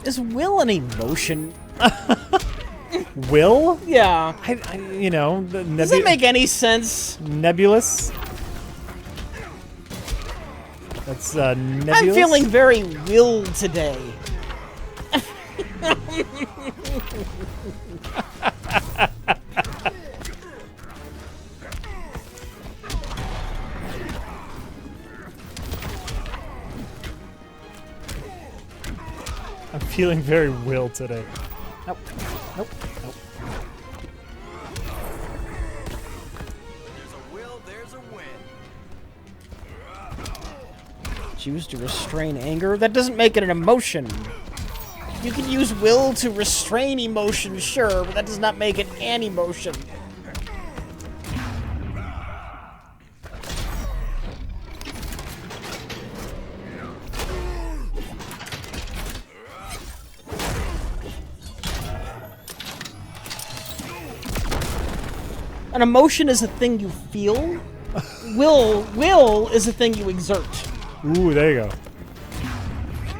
Is will an emotion? Will? Yeah. You know, Does that make any sense? nebulous. That's nebulous. I'm feeling very will today. I'm feeling very will today. Nope. Nope. Nope. There's a will, there's a win. Choose to restrain anger. That doesn't make it an emotion. You can use will to restrain emotion, sure, but that does not make it an emotion. An emotion is a thing you feel. Will is a thing you exert. Ooh, there you go.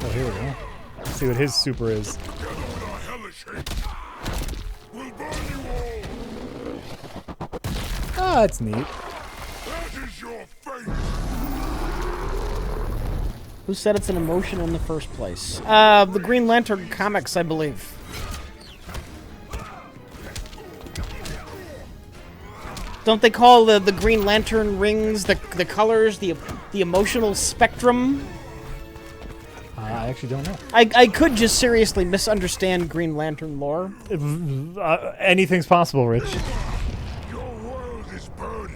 Oh, here we go. Let's see what his super is. Ah, that's neat. Who said it's an emotion in the first place? The Green Lantern comics, I believe. Don't they call the Green Lantern rings the colors, the emotional spectrum? I actually don't know. I could just seriously misunderstand Green Lantern lore. Anything's possible, Rich. Your world is burning,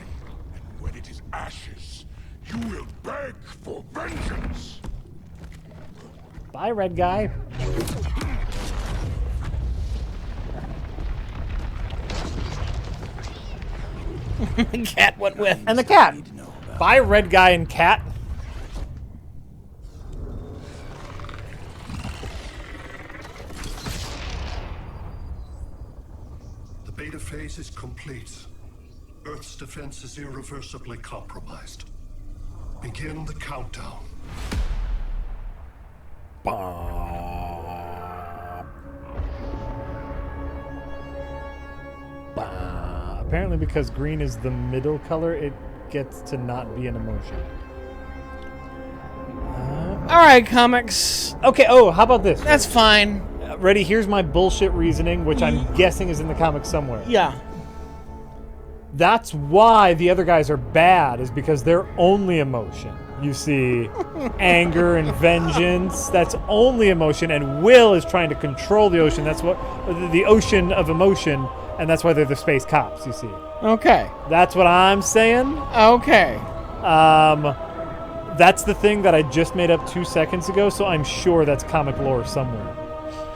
and when it is ashes, you will beg for vengeance. Bye, red guy. The cat went with. And the cat. Bye, red guy and cat. The beta phase is complete. Earth's defense is irreversibly compromised. Begin the countdown. Apparently, because green is the middle color, it gets to not be an emotion. All right, comics. Okay, oh, how about this? That's fine. Ready? Here's my bullshit reasoning, which I'm guessing is in the comics somewhere. Yeah. That's why the other guys are bad, is because they're only emotion. You see, anger and vengeance, that's only emotion, and will is trying to control the ocean. That's what the ocean of emotion, and that's why they're the space cops, you see. Okay. That's what I'm saying. Okay. That's the thing that I just made up 2 seconds ago, so I'm sure that's comic lore somewhere.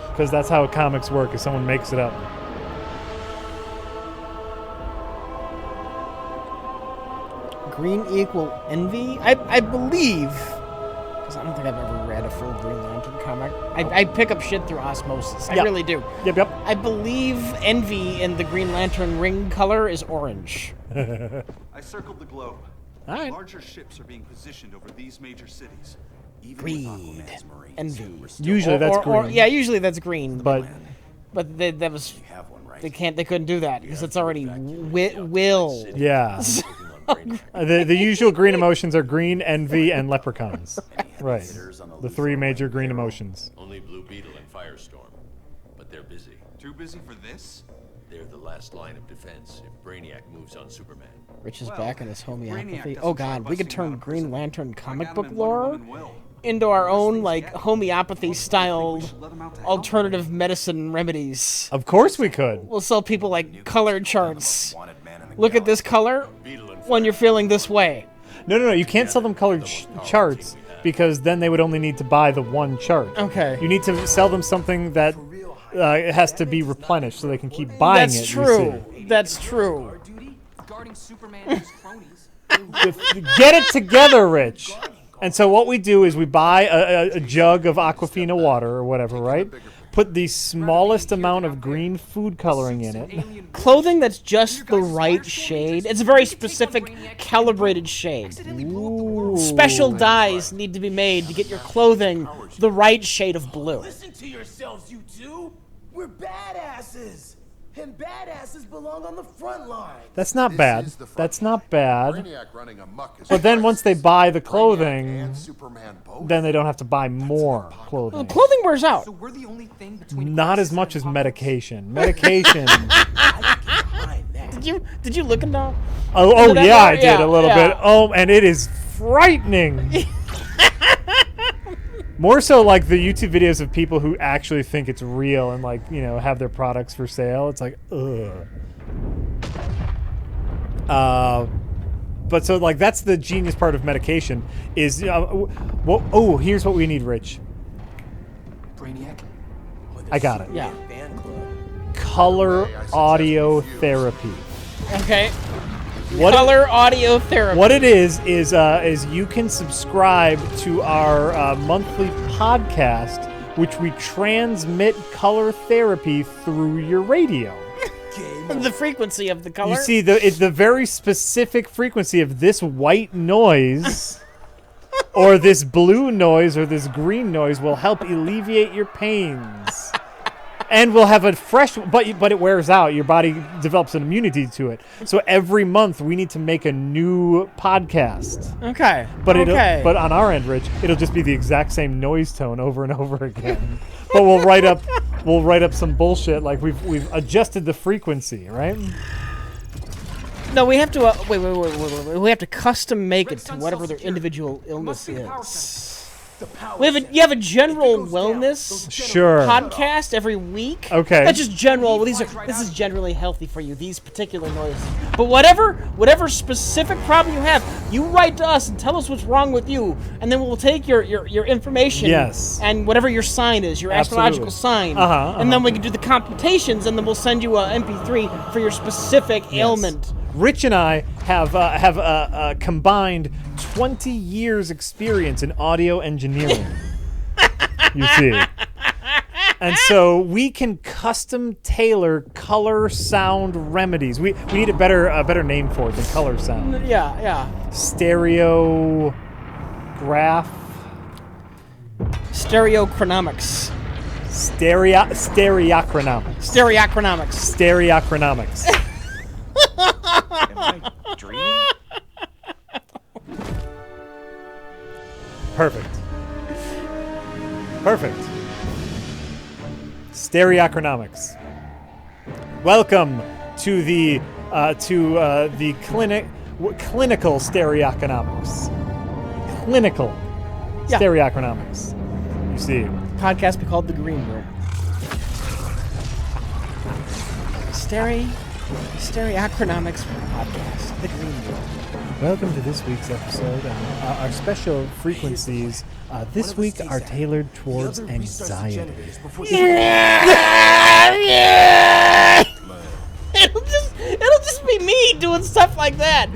Because that's how comics work, is someone makes it up. Green equal envy? I believe, because I don't think I've ever read a full Green Lantern comic. I pick up shit through osmosis. I Yep. really do. Yep. I believe envy in the Green Lantern ring color is orange. I circled the globe. All right. Larger ships are being positioned over these major cities. Even Greed. with Aquaman's Marines, Envy. we're still- Usually that's green. Yeah, usually that's green. But That was You have one, right? they couldn't do that because it's already will. yeah. The usual green emotions are green, envy, and leprechauns. Right. The three major green emotions. Only Blue Beetle and Firestorm. But they're busy. Too busy for this? They're the last line of defense if Brainiac moves on Superman. Rich is Well, back in his if homeopathy. Brainiac Oh doesn't try god, we could busting out turn a Green person, Lantern I comic got him book and Wonder lore Woman will. into our own things like get. homeopathy style should let him out to help. alternative medicine remedies. Of course we could. We'll sell people like color charts. Wanted man in the Look at this color when you're feeling this way. No. You can't sell them colored charts because then they would only need to buy the one chart. Okay. You need to sell them something that it has to be replenished so they can keep buying That's it. true. That's true. Duty, guarding Superman and his cronies. Get it together, Rich. And so what we do is we buy a jug of Aquafina water or whatever, right? put the smallest amount of green food coloring in it. Clothing that's just the right shade. It's a very specific, calibrated shade. Special dyes need to be made to get your clothing the right shade of blue. Listen to yourselves, you two. We're badasses. And badasses belong on the front line. That's not bad. is the front That's not bad. Brainiac running amok is But then once they buy the Brainiac clothing, and Superman both. then they don't have to buy more clothing. Clothing wears out. So we're the only thing between Not as crisis much and as apocalypse. medication. Medication. Did you look into? Oh Into that yeah, I part? did Yeah, a little yeah. bit. Oh, and it is frightening. More so like the YouTube videos of people who actually think it's real and like, you know, have their products for sale. It's like, ugh. But so like that's the genius part of medication is, oh, here's what we need, Rich. Brainiac. I got it. Yeah. Fan club. Color audio therapy. Okay. What Color audio therapy. What it is you can subscribe to our monthly podcast, which we transmit color therapy through your radio. The frequency of the color. You see, it's the very specific frequency of this white noise, or this blue noise, or this green noise will help alleviate your pains. And we'll have a fresh, but it wears out. Your body develops an immunity to it. So every month we need to make a new podcast. Okay. But okay. but on our end, Rich, it'll just be the exact same noise tone over and over again. But we'll write up some bullshit like we've adjusted the frequency, right? No, we have to wait. We have to custom make it to whatever their individual illness is. You have a general wellness Sure. podcast every week. Okay. That's just general. Well, this is generally healthy for you. These particular noises. But whatever specific problem you have, you write to us and tell us what's wrong with you, and then we'll take your information. Yes. And whatever your sign is, your astrological Absolutely. sign. Uh-huh, And then we can do the computations, and then we'll send you a MP3 for your specific ailment. Rich and I have a combined 20 years experience in audio engineering. You see. And so we can custom tailor color sound remedies. We need a better name for it than color sound. Yeah. Stereograph. Stereochronomics. Stereochronomics. Stereochronomics. Stereochronomics. Perfect. Stereochronomics. Welcome to the clinical stereochronomics. Clinical stereochronomics. You see. Podcast be called The Green Room. Stereochronomics podcast. The Green Room. Welcome to this week's episode. Our special frequencies this week are tailored towards anxiety. It'll just be me doing stuff like that.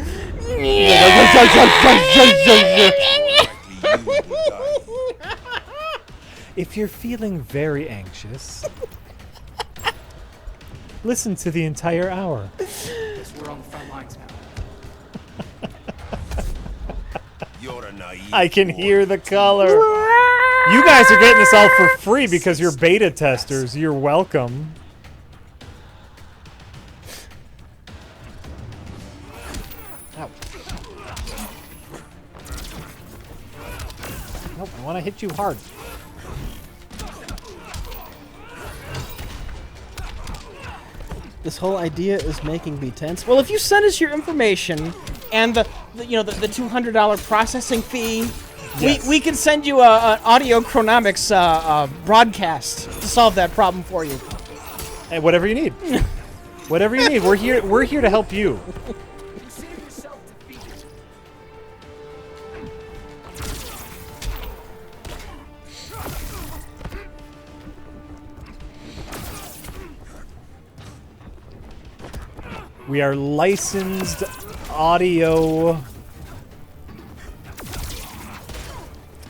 If you're feeling very anxious, listen to the entire hour. Guess we're on the front lines now. You're a naive I can boy. hear the color. You guys are getting this all for free because you're beta testers. You're welcome. Nope, I want to hit you hard. This whole idea is making me tense. Well, if you send us your information and the $200 processing fee, Yes. we can send you an audio chronomics broadcast to solve that problem for you. Hey, whatever you need. Whatever you need. We're here to help you. Consider yourself defeated. We are licensed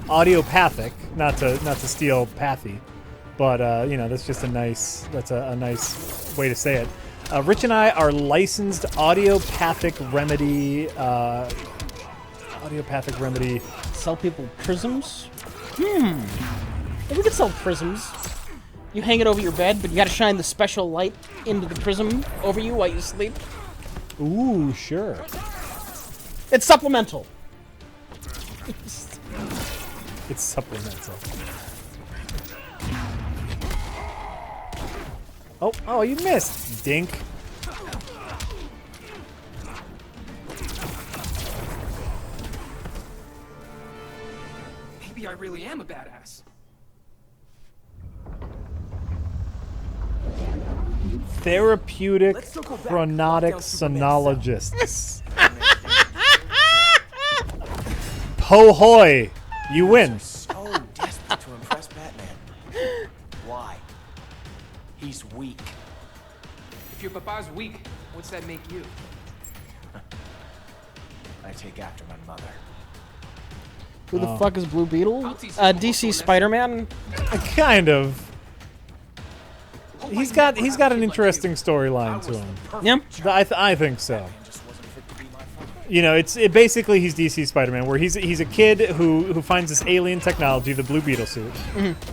audiopathic, not to steal pathy. but you know, that's just a nice way to say it. Rich and I are licensed audiopathic remedy. Sell people prisms? Maybe we could sell prisms. You hang it over your bed, but you gotta shine the special light into the prism over you while you sleep. Ooh, sure. It's supplemental. It's supplemental. Oh, you missed, dink. Maybe I really am a badass. Therapeutic Let's circle back. chronotic Lock down Superman's sonologists. Pohoy! You win. So desperate to impress Batman. Why? He's weak. If your papa's weak, what's that make you? I take after my mother. Who the fuck is Blue Beetle? I'll teach you some DC more Spider-Man? Kind of. He's got an interesting storyline to him. Yeah. I think so. Just wasn't fit to be my father. You know, basically he's DC Spider-Man, where he's a kid who finds this alien technology, the Blue Beetle suit,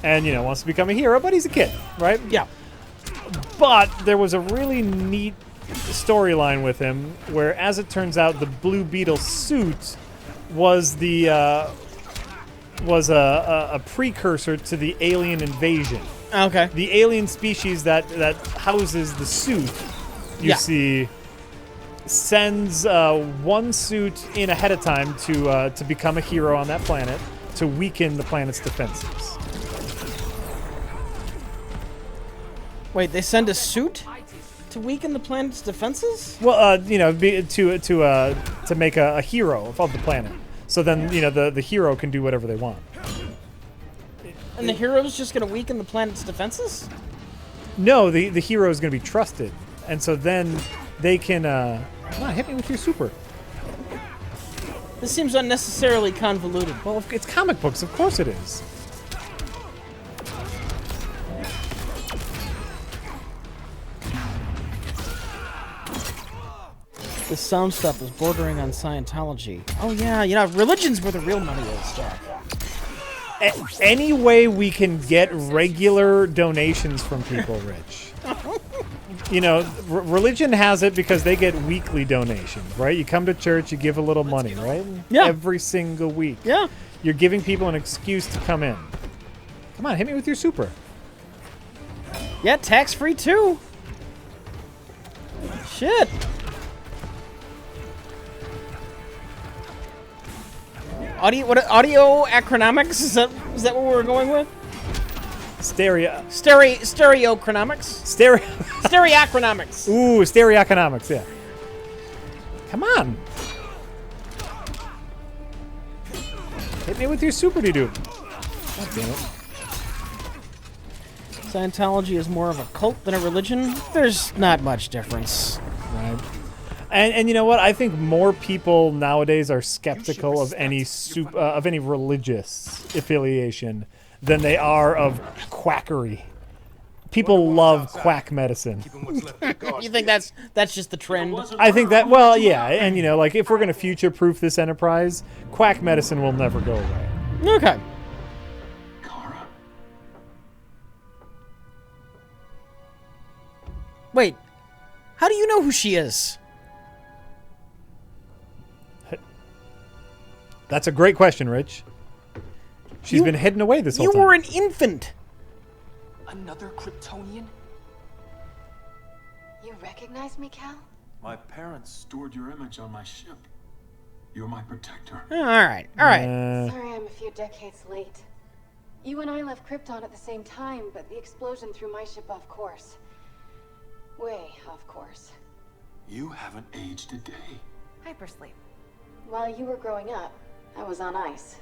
and you know wants to become a hero, but he's a kid, right? Yeah. But there was a really neat storyline with him, where as it turns out, the Blue Beetle suit was a precursor to the alien invasion. Okay. The alien species that houses the suit, you Yeah. see, sends one suit in ahead of time to become a hero on that planet to weaken the planet's defenses. Wait, they send a suit to weaken the planet's defenses? Well, you know, to make a hero of the planet. So then, you know, the hero can do whatever they want. And the hero's just gonna weaken the planet's defenses? No, the hero is going to be trusted, and so then they can. Come on, hit me with your super. This seems unnecessarily convoluted. Well, it's comic books, of course it is. This sound stuff is bordering on Scientology. Oh yeah, you know, religion's where the real money is, Jack. Any way we can get regular donations from people, Rich. You know, religion has it because they get weekly donations, right? You come to church, you give a little money, right? Yeah. Every single week. Yeah. You're giving people an excuse to come in. Come on, hit me with your super. Yeah, tax-free too. Shit. Audio acronomics? Is that what we're going with? Stereochronomics? Stereochronomics. Ooh, stereoeconomics, yeah. Come on. Hit me with your super dude. God damn it. Scientology is more of a cult than a religion. There's not much difference. Right. And you know what? I think more people nowadays are skeptical of any religious affiliation than they are of quackery. People love quack medicine. You think that's just the trend? I think that, well, yeah, and you know, like if we're going to future-proof this enterprise, quack medicine will never go away. Okay. Kara, Wait. How do you know who she is? That's a great question, Rich. She's been hidden away this whole You time. were an infant. Another Kryptonian? You recognize me, Cal? my parents stored your image on my ship. You're my protector. All right. All right. Sorry I'm a few decades late. You and I left Krypton at the same time, but the explosion threw my ship off course. Way off course. You haven't aged a day. Hypersleep. While you were growing up, I was on ice.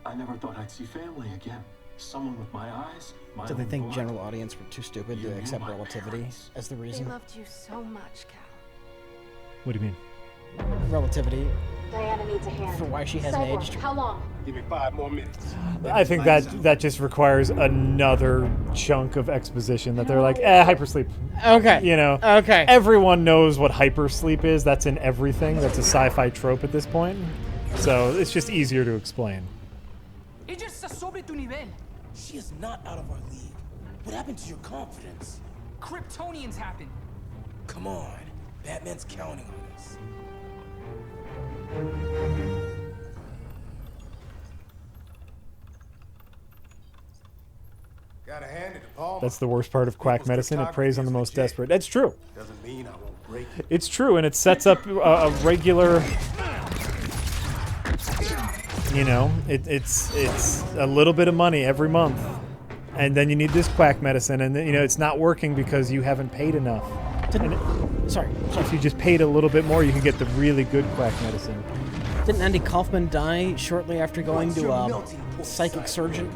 I never thought I'd see family again. Someone with my eyes, my Do they own think blood. general audience were too stupid You to knew accept my relativity parents. as the They reason? loved you so much, Cal. What do you mean? Relativity Diana needs a hand. for why she hasn't Cyborg, aged. how long? Give me 5 more minutes. I think that just requires another chunk of exposition that they're like, hypersleep. Okay. You know. Okay. Everyone knows what hypersleep is. That's in everything. That's a sci-fi trope at this point. So it's just easier to explain. Ella está sobre tu nivel. She is not out of our league. What happened to your confidence? Kryptonians happen. Come on. Batman's counting on us. Gotta hand it to Paul. That's the worst part of quack medicine. It preys on the most desperate. That's true. Doesn't mean I won't break it. It's true, and it sets up a regular. You know, it's a little bit of money every month, and then you need this quack medicine, and then, you know, it's not working because you haven't paid enough. Sorry. If you just paid a little bit more, you can get the really good quack medicine. Didn't Andy Kaufman die shortly after going to a psychic surgeon?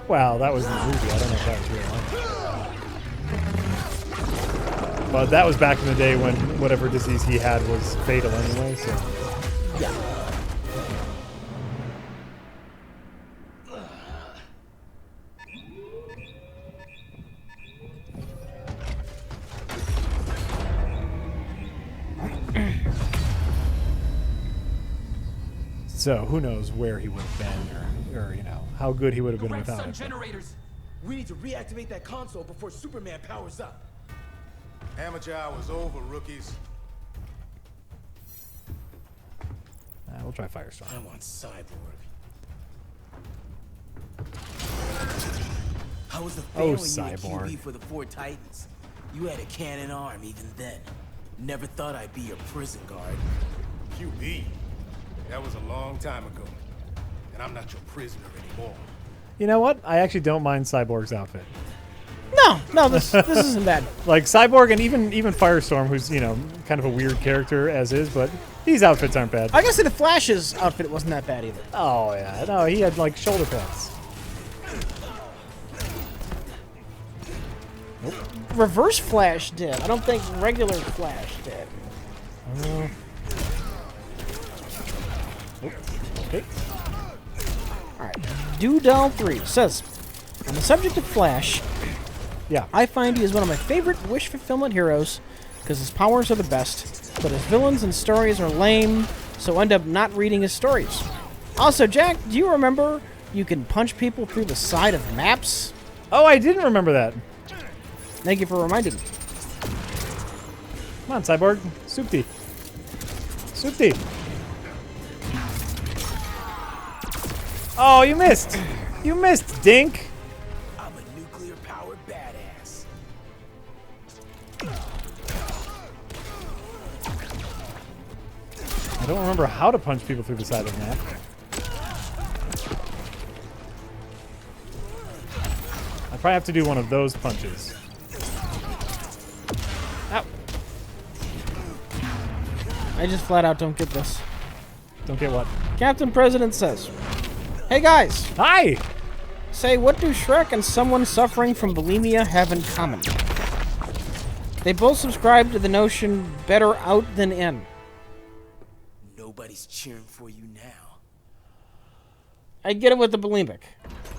Well, that was in the movie. I don't know if that was real. But that was back in the day when whatever disease he had was fatal anyway, so. Yeah. So who knows where he would have been, or you know, how good he would have been without it. Generators. We need to reactivate that console before Superman powers up. Amateur hour's over, rookies. We'll try Firestorm. I want Cyborg. How was the fair when you were Cyborg. QB for the 4 Titans? You had a cannon arm even then. Never thought I'd be your prison guard. QB? That was a long time ago. And I'm not your prisoner anymore. You know what? I actually don't mind Cyborg's outfit. No, this isn't bad. Like Cyborg and even Firestorm, who's, you know, kind of a weird character as is, but these outfits aren't bad. I gotta say the Flash's outfit wasn't that bad either. Oh yeah, no, he had like shoulder pads. Nope. Reverse Flash did. I don't think regular Flash did. Okay. Alright. Doodle3 says, on the subject of Flash, yeah, I find he is one of my favorite wish fulfillment heroes because his powers are the best, but his villains and stories are lame, so end up not reading his stories. Also, Jack, do you remember you can punch people through the side of maps? Oh, I didn't remember that. Thank you for reminding me. Come on, Cyborg. Soupy. Soupy. Oh, you missed. You missed, Dink. I'm a nuclear-powered badass. I don't remember how to punch people through the side of the map. I probably have to do one of those punches. Ow. I just flat out don't get this. Don't get what? Captain President says, hey guys! Hi! Say, what do Shrek and someone suffering from bulimia have in common? They both subscribe to the notion better out than in. Nobody's cheering for you now. I get it with the bulimic.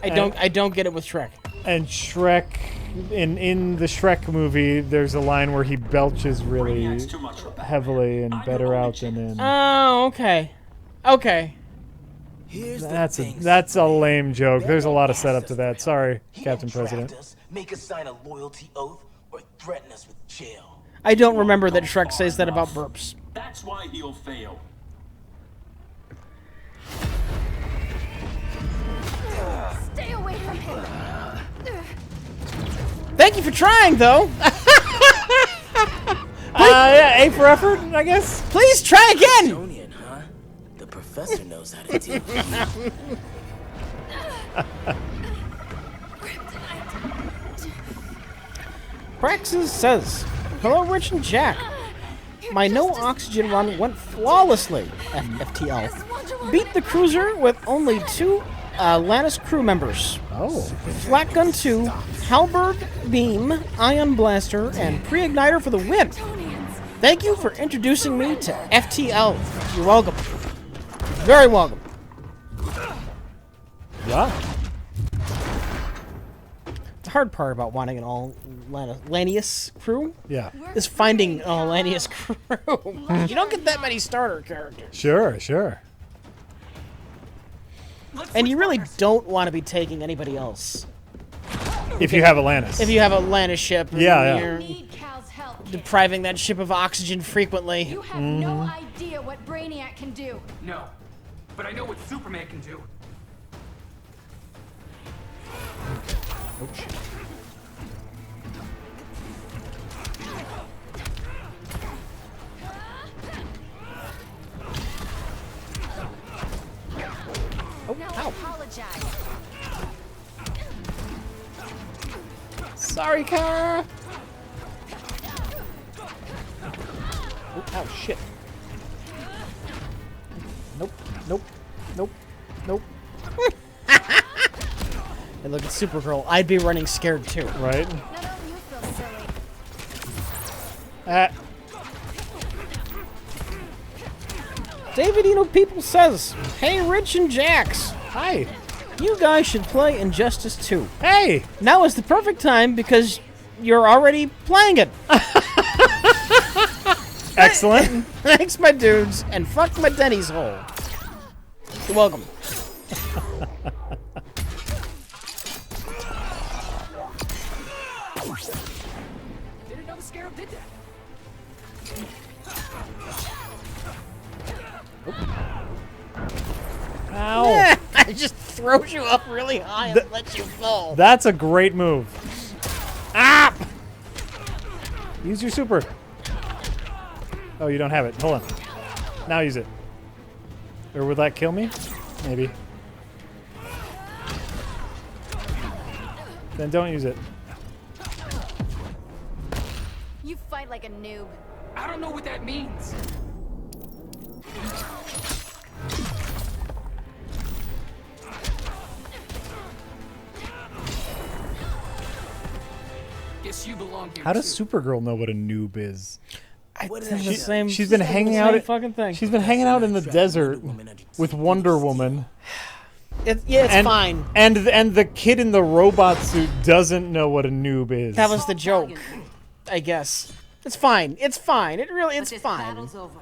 I don't get it with Shrek. And Shrek, in the Shrek movie, there's a line where he belches really heavily and better out than in. Oh, okay. Okay. That's a lame joke. There's a lot of setup to that. Sorry, Captain President. Make us sign a loyalty oath or threaten us with jail. I don't remember that Shrek says that about burps. That's why he'll fail. Stay away from him. Thank you for trying, though. Yeah, A for effort, I guess. Please try again. Kryptonian, huh? The professor knows how to deal with you. Praxis says, hello, Rich and Jack. My no oxygen run went flawlessly, FTL. Beat the cruiser with only 2 Lannis crew members. Oh. Flak Gun 2, Halberd Beam, Ion Blaster, and Pre-Igniter for the win. Thank you for introducing me to FTL. You're welcome. Very welcome. Wow. The hard part about wanting an all Lanius crew Yeah. is finding an all Lanius crew. You don't get that many starter characters. Sure. And you really don't want to be taking anybody else. If you have Atlantis. If you have a Lannis ship, and Yeah. you're Need Cal's help. Kid. depriving that ship of oxygen frequently. You have no idea what Brainiac can do. No. But I know what Superman can do. Oh, shit. Oh, No, ow. apologize. Sorry, Kara. Oh, ow, shit. Nope. And look at Supergirl. I'd be running scared too. Right? Now don't you feel silly? David, you know, people says, hey, Rich and Jax, Hi. you guys should play Injustice 2. Hey. Now is the perfect time because you're already playing it. Excellent. Thanks, my dudes, and fuck my Denny's hole. You're welcome. Didn't know the Scarab did that. Ow. It just throws you up really high and lets you fall. That's a great move. Ah! Use your super. Oh, you don't have it. Hold on. Now use it. Or would that kill me? Maybe. Then don't use it. You fight like a noob. I don't know what that means. Guess you belong here How does too. Supergirl know what a noob is? It's the same. She's been hanging out. Fucking thing. She's been hanging out in the desert with Wonder Woman. It's fine. And the kid in the robot suit doesn't know what a noob is. That was the joke, I guess. It's fine. It's fine. It's fine. Battle's over.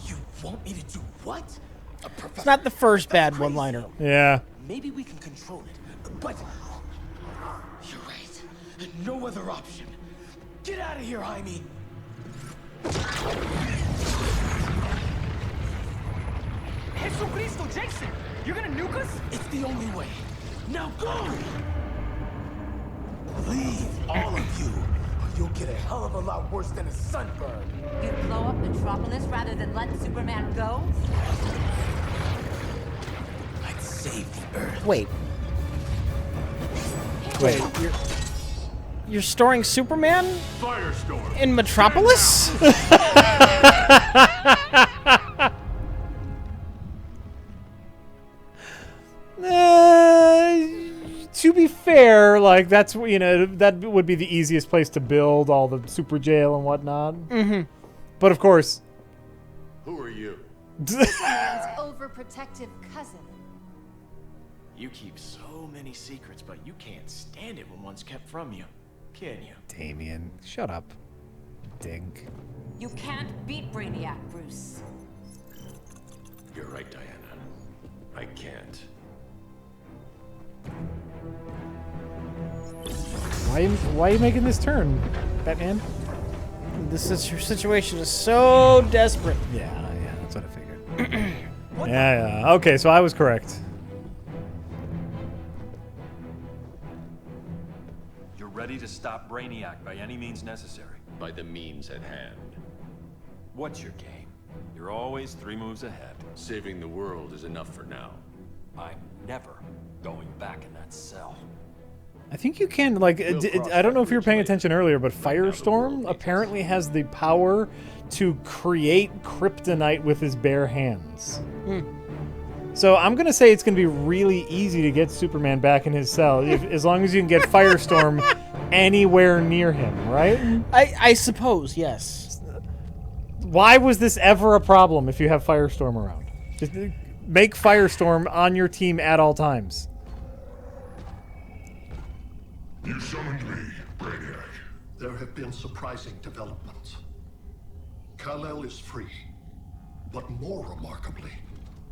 You want me to do what? It's not the first bad one-liner. Yeah. Maybe we can control it, but you're right. No other option. Get out of here, Jaime. Jesucristo, Jason! You're gonna nuke us? It's the only way. Now go! Leave, all of you, or you'll get a hell of a lot worse than a sunburn. You'd blow up Metropolis rather than let Superman go? I'd save the Earth. Wait, you're storing Superman Firestorm. in Metropolis? To be fair, like that's that would be the easiest place to build all the super jail and whatnot. Mm-hmm. But of course, Who are you? Superman's overprotective cousin. You keep so many secrets, but you can't stand it when one's kept from you, can you? Damien, shut up, dink. You can't beat Brainiac, Bruce. You're right, Diana. I can't. Why are you making this turn, Batman? This situation is so desperate. Yeah, that's what I figured. yeah. Okay, so I was correct. You're ready to stop Brainiac by any means necessary. By the means at hand. What's your game? You're always 3 moves ahead. Saving the world is enough for now. I'm never going back in that cell. I think you can, like, I don't know if you were paying attention earlier, but Firestorm apparently has the power to create kryptonite with his bare hands. So I'm going to say it's going to be really easy to get Superman back in his cell, as long as you can get Firestorm anywhere near him, right? I suppose, yes. Why was this ever a problem if you have Firestorm around? make Firestorm on your team at all times. You summoned me, Brainiac. There have been surprising developments. Kal-El is free, but more remarkably,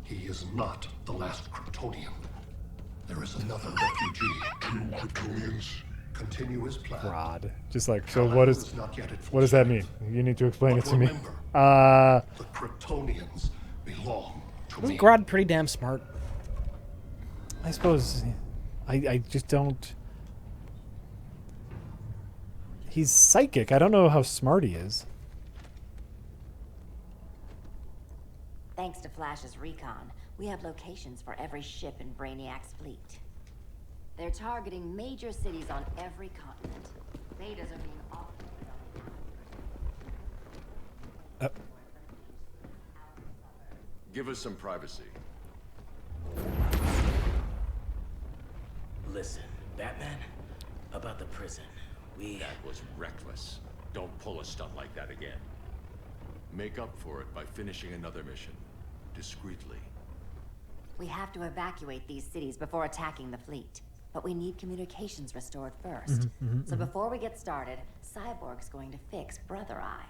he is not the last Kryptonian. There is another refugee. 2 Kryptonians? Continue his plan. Rod. Just like, so Kal-El what is not yet at full what does that mean? strength. You need to explain it But to me. remember, the Kryptonians belong to Isn't me. Grodd pretty damn smart? I suppose I just don't. He's psychic. I don't know how smart he is. Thanks to Flash's recon, we have locations for every ship in Brainiac's fleet. They're targeting major cities on every continent. Betas are being offloaded on Give us some privacy. Listen, Batman, about the prison. That was reckless. Don't pull a stunt like that again. Make up for it by finishing another mission. Discreetly. We have to evacuate these cities before attacking the fleet. But we need communications restored first. So before we get started, Cyborg's going to fix Brother Eye.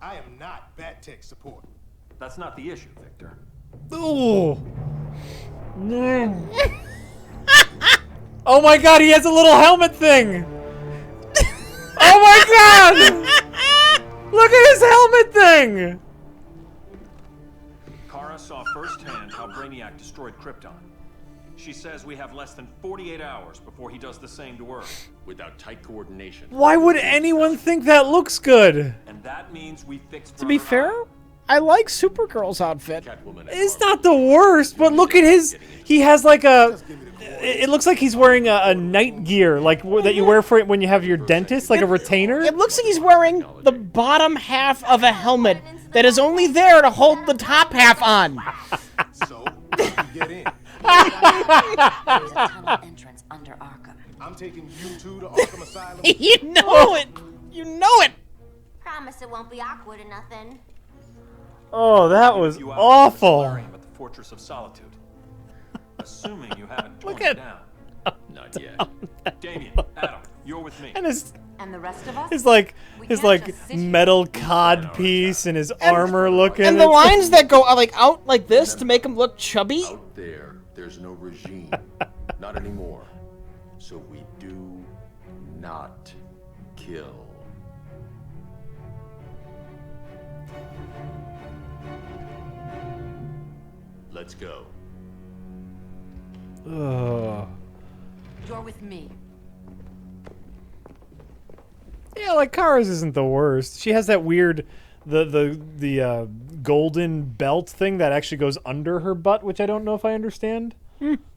I am not Bat Tech support. That's not the issue, Victor. Oh. Oh my god, he has a little helmet thing! Oh my god! Look at his helmet thing! Kara saw firsthand how Brainiac destroyed Krypton. She says we have less than 48 hours before he does the same to Earth. Without tight coordination. Why would anyone think that looks good? And that means we fix To be fair, I like Supergirl's outfit. It's not the worst, but look at his. He has like a. It looks like he's wearing a night gear, like that you wear for when you have your dentist, like a retainer. It looks like he's wearing the bottom half of a helmet that is only there to hold the top half on. So, you get in. There's a tunnel entrance under Arkham. I'm taking you two to Arkham Asylum. You know it. You know it. Promise it won't be awkward or nothing. Oh, that was awful. At the Fortress of Solitude. Assuming you haven't torn Look it at- down. Not yet. Damien, Adam, you're with me. And his And the rest of us? his like We his can't like just sit here. metal cod piece and his armor looking. And the lines that go like out like this to make him look chubby. Out there's no regime. Not anymore. So we do not kill. Let's go. Ugh. You're with me. Yeah, like Kara's isn't the worst. She has that weird, the golden belt thing that actually goes under her butt, which I don't know if I understand.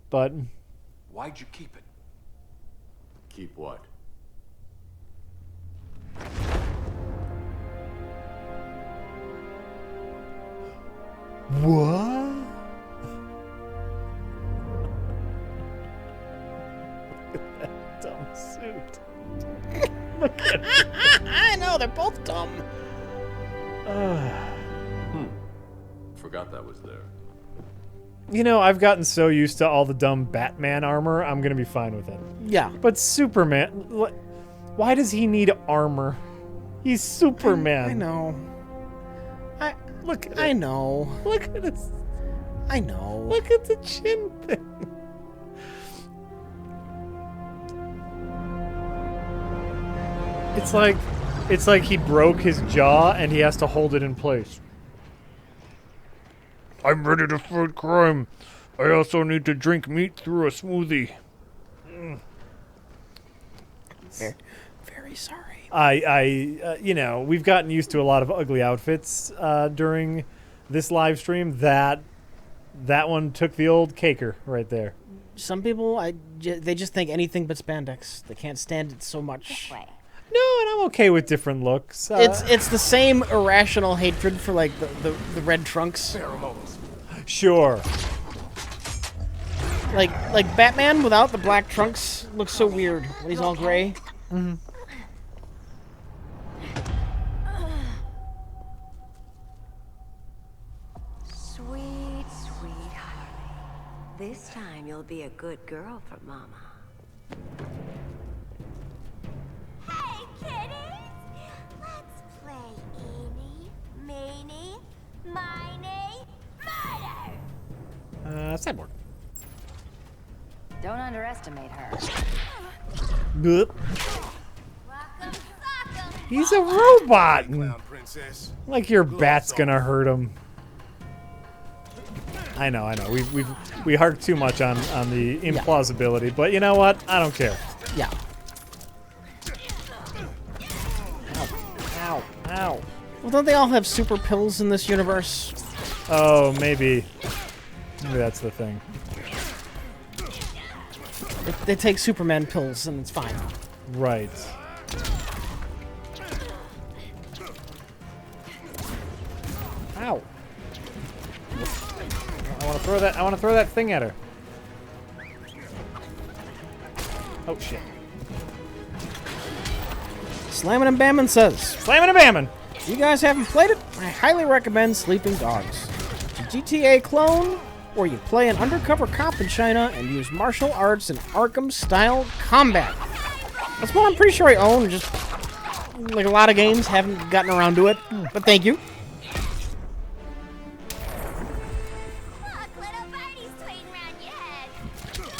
But Why'd you keep it? Keep what? what? That dumb suit. Look at I know they're both dumb. Forgot that was there. You know, I've gotten so used to all the dumb Batman armor, I'm gonna be fine with it. Yeah. But Superman, why does he need armor? He's Superman. I know. Look at I it. know. Look at this. I know. Look at the chin thing. It's like he broke his jaw and he has to hold it in place. I'm ready to fight crime. I also need to drink meat through a smoothie. Very sorry. You know, we've gotten used to a lot of ugly outfits during this live stream. That one took the old caker right there. Some people, they just think anything but spandex. They can't stand it so much. No, and I'm okay with different looks. It's the same irrational hatred for like the red trunks. Sure. Like Batman without the black trunks looks so weird when he's all gray. Mm-hmm. This time you'll be a good girl for Mama. Hey, kitties! Let's play eeny, meeny, miny, murder! Cyborg. Don't underestimate her. Bloop. He's a robot. Like your bat's gonna hurt him. I know. We hark too much on the implausibility, but you know what? I don't care. Yeah. Ow. Ow. Well, don't they all have super pills in this universe? Oh, maybe. Maybe that's the thing. They take Superman pills and it's fine. Right. Ow. I want to throw that thing at her. Oh shit. Slammin' and Bammin' says, Slammin' and Bammin'! If you guys haven't played it, I highly recommend Sleeping Dogs. It's a GTA clone where you play an undercover cop in China and use martial arts and Arkham-style combat. That's one I'm pretty sure I own, just like a lot of games, haven't gotten around to it, but thank you.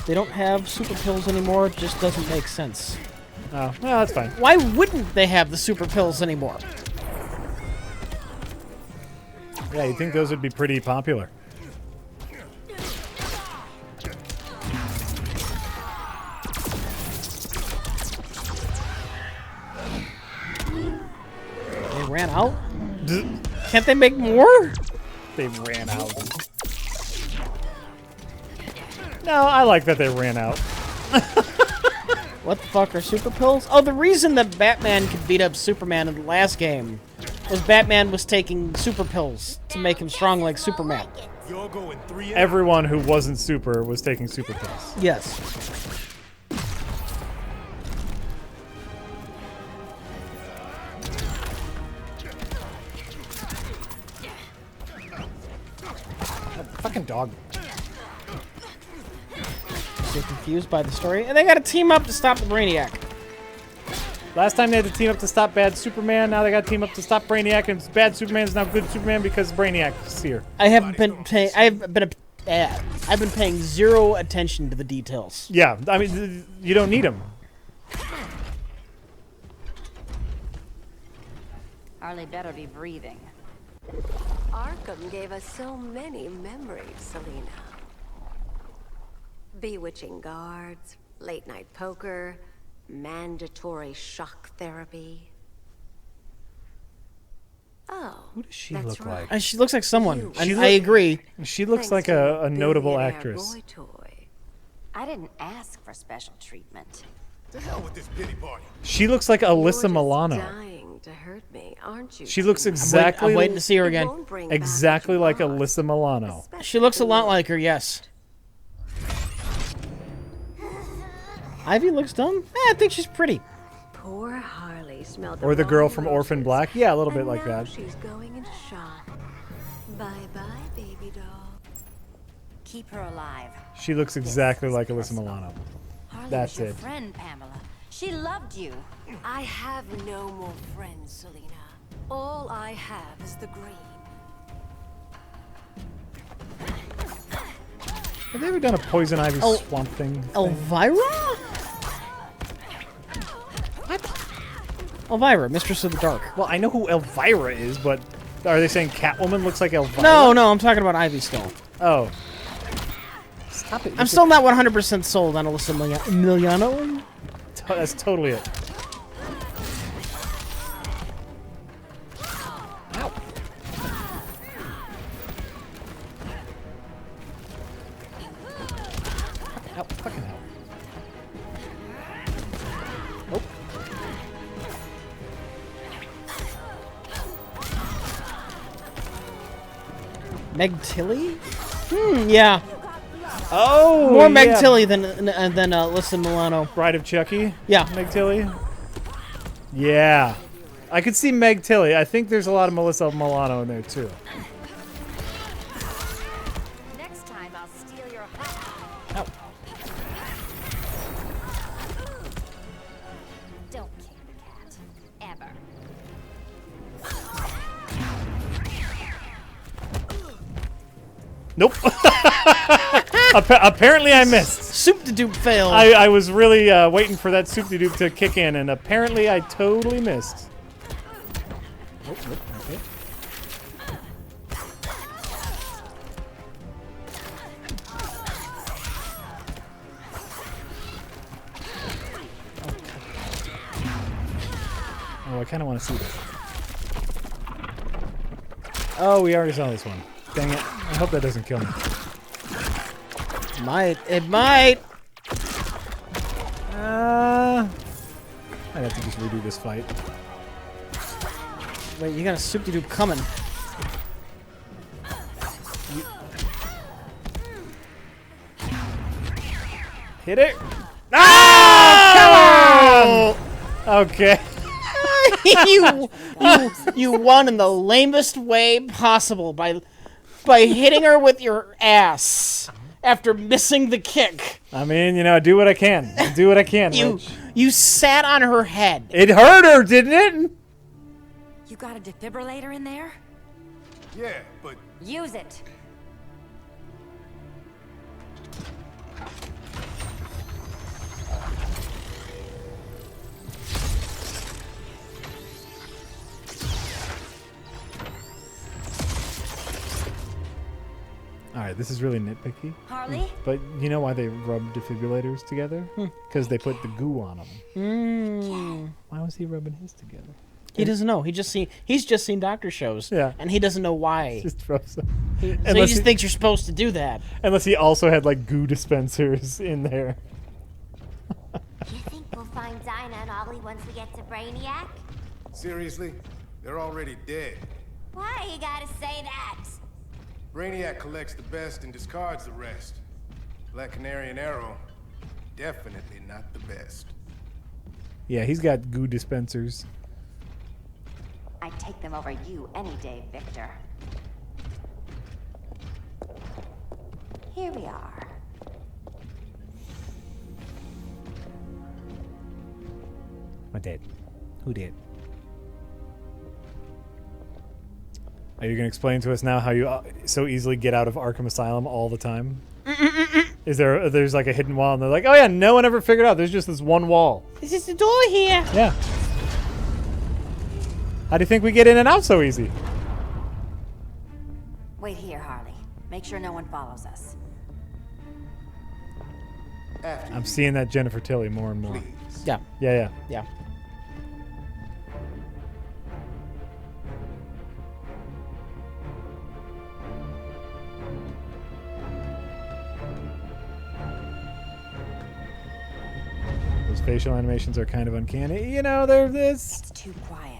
They don't have super pills anymore, it just doesn't make sense. Oh, well, that's fine. Why wouldn't they have the super pills anymore? Yeah, you'd think those would be pretty popular. They ran out? Can't they make more? They ran out. No, I like that they ran out. What the fuck are super pills? Oh, the reason that Batman could beat up Superman in the last game was Batman was taking super pills to make him strong like Superman. Everyone who wasn't super was taking super pills. Yes. Fucking dog. They're confused by the story, and they gotta team up to stop the Brainiac. Last time they had to team up to stop bad Superman, now they gotta team up to stop Brainiac, and bad Superman is now good Superman because Brainiac is here. I've been paying zero attention to the details. Yeah, I mean, you don't need them. Harley better be breathing. Arkham gave us so many memories, Selina. Bewitching guards, late-night poker, mandatory shock therapy. Oh, who does she look like? She looks like someone. I agree. She looks like a notable actress. I didn't ask for special treatment. To hell with this pity party. She looks like Alyssa Milano. Dying to hurt me, aren't you? She looks exactly. I'm waiting to see her again. Exactly like Alyssa Milano. She looks a lot like her. Yes. Ivy looks dumb. I think she's pretty. Poor Harley smelled Or the girl from Orphan Black. Yeah, a little bit like that. She's going into shock. Bye-bye, baby doll. Keep her alive. She looks exactly like Alyssa Milano. Harley That's was your it. friend, Pamela. She loved you. I have no more friends, Selina. All I have is the green. Have they ever done a Poison Ivy Swamp Thing? Elvira? What? Elvira, Mistress of the Dark. Well, I know who Elvira is, but are they saying Catwoman looks like Elvira? No, I'm talking about Ivy still. Oh. Stop it. I'm still not 100% sold on Alyssa Milano. That's totally it. Ow. Ow, fucking hell. Oh. Meg Tilly? Yeah. Oh, more Meg Tilly than Alyssa Milano. Bride of Chucky? Yeah. Meg Tilly? Yeah. I could see Meg Tilly. I think there's a lot of Melissa Milano in there, too. Next time I'll steal your heart. Oh. Don't kick the cat. Ever. Nope. Apparently I missed. Soup-de-doop failed. I was really waiting for that soup-de-doop to kick in, and apparently I totally missed. Oh, okay. Oh, I kind of want to see this. Oh, we already saw this one. Dang it. I hope that doesn't kill me. It might. I'd have to just redo this fight. Wait, you got a soup-de-doop coming. Hit it. Ah! Come on! Okay. you won in the lamest way possible by hitting her with your ass after missing the kick. I mean, you know, I do what I can. I do what I can. You sat on her head. It hurt her, didn't it? You got a defibrillator in there? Yeah, but... Use it. All right, this is really nitpicky. Harley? But you know why they rub defibrillators together? Because they put the goo on them. Why was he rubbing his together? He doesn't know. He's just seen doctor shows. Yeah. And he doesn't know why. Just rubs them. So he just thinks you're supposed to do that. Unless he also had like goo dispensers in there. You think we'll find Dinah and Ollie once we get to Brainiac? Seriously? They're already dead. Why you gotta say that? Brainiac collects the best and discards the rest. Black Canary and Arrow, definitely not the best. Yeah, he's got goo dispensers. I'd take them over you any day, Victor. Here we are. I did. Who did? Are you going to explain to us now how you so easily get out of Arkham Asylum all the time? There's like a hidden wall, and they're like, oh yeah, no one ever figured out. There's just this one wall. There's just a door here. Yeah. How do you think we get in and out so easy? Wait here, Harley. Make sure no one follows us. I'm seeing that Jennifer Tilly more and more. Please. Yeah. Yeah. Yeah. Those facial animations are kind of uncanny. You know, they're this. It's too quiet.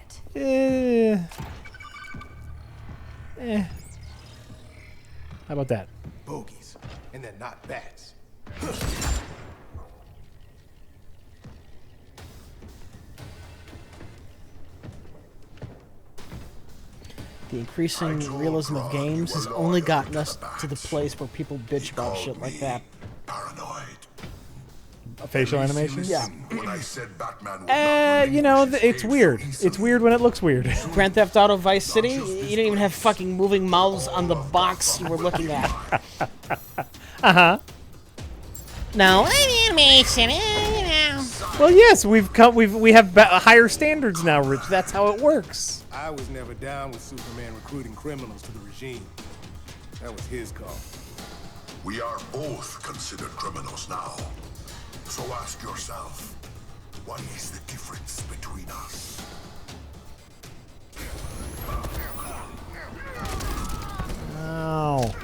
How about that? Bogies. And they're not bats. The increasing realism of games has only gotten us to the place where people bitch about shit like that. Paranoid. Facial animations? Yeah. When I said Batman would you know, it's weird. It's weird when it looks weird. Grand Theft Auto Vice City, you didn't even have fucking moving mouths on the box you were looking at. Uh-huh. No, animation, you know. Well, yes, we have higher standards now, Rich. That's how it works. I was never down with Superman recruiting criminals to the regime. That was his call. We are both considered criminals now. So ask yourself, what is the difference between us? Ow.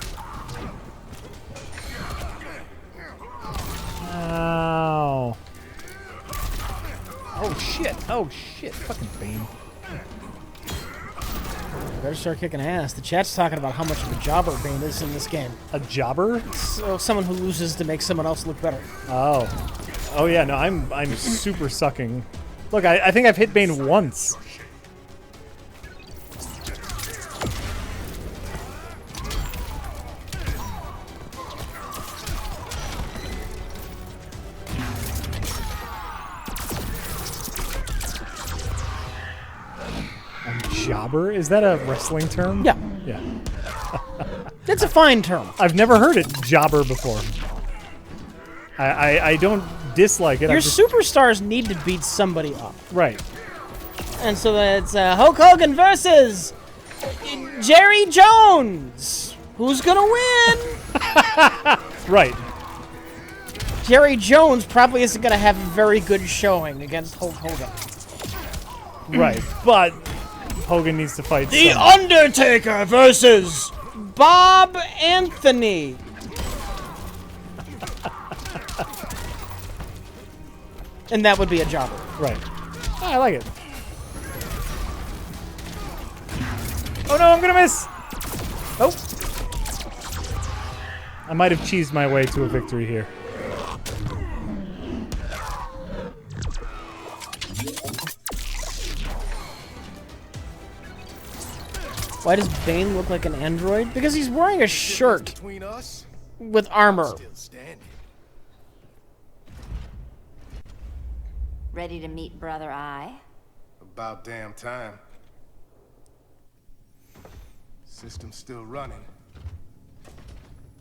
Ow. Oh shit. Oh shit. Fucking Bane. Better start kicking ass. The chat's talking about how much of a jobber Bane is in this game. A jobber? So someone who loses to make someone else look better. Oh. Oh yeah, no, I'm super sucking. Look, I think I've hit Bane once. Jobber? Is that a wrestling term? Yeah. Yeah. It's a fine term. I've never heard it jobber before. I don't dislike it. Your superstars need to beat somebody up. Right. And so it's Hulk Hogan versus Jerry Jones. Who's going to win? Right. Jerry Jones probably isn't going to have a very good showing against Hulk Hogan. Right. But Hogan needs to fight The someone. Undertaker versus Bob Anthony. And that would be a jobber. Right. Oh, I like it. Oh no, I'm gonna miss! Oh! I might have cheesed my way to a victory here. Why does Bane look like an android? Because he's wearing a shirt with armor. Ready to meet Brother Eye? About damn time. System's still running.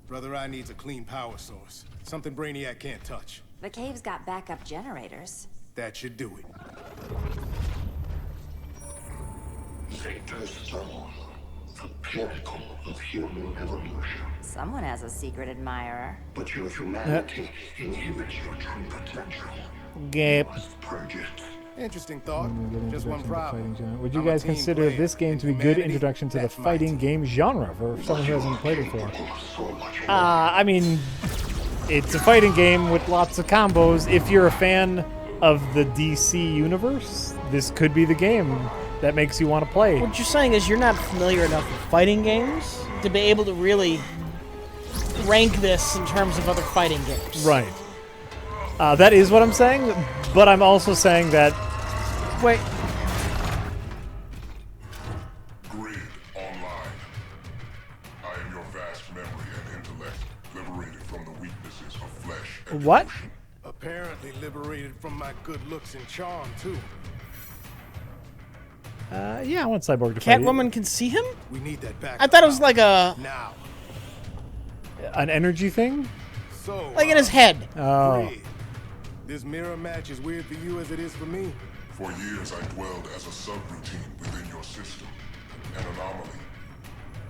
Brother Eye needs a clean power source. Something Brainiac can't touch. The cave's got backup generators. That should do it. Victor Stone, the pinnacle of human evolution. Someone has a secret admirer. But your humanity inhibits your true potential. Gap. Purge it. Interesting thought. Just one problem. Would you I'm a guys team consider player. this game to be a good Humanity, introduction to the that's my fighting team. game genre for someone who hasn't played it before? I mean, it's a fighting game with lots of combos. If you're a fan of the DC universe, this could be the game that makes you want to play. What you're saying is you're not familiar enough with fighting games to be able to really rank this in terms of other fighting games. Right. That is what I'm saying, but I'm also saying that... Wait. Grid online. I am your vast memory and intellect, liberated from the weaknesses of flesh and What? Apparently liberated from my good looks and charm, too. Yeah, I want Cyborg to fight you. Catwoman can see him? We need that back. I thought it was like a... Now. An energy thing? So, Like in his head. Oh. Grid. This mirror match as weird for you as it is for me. For years I dwelled as a subroutine within your system, an anomaly.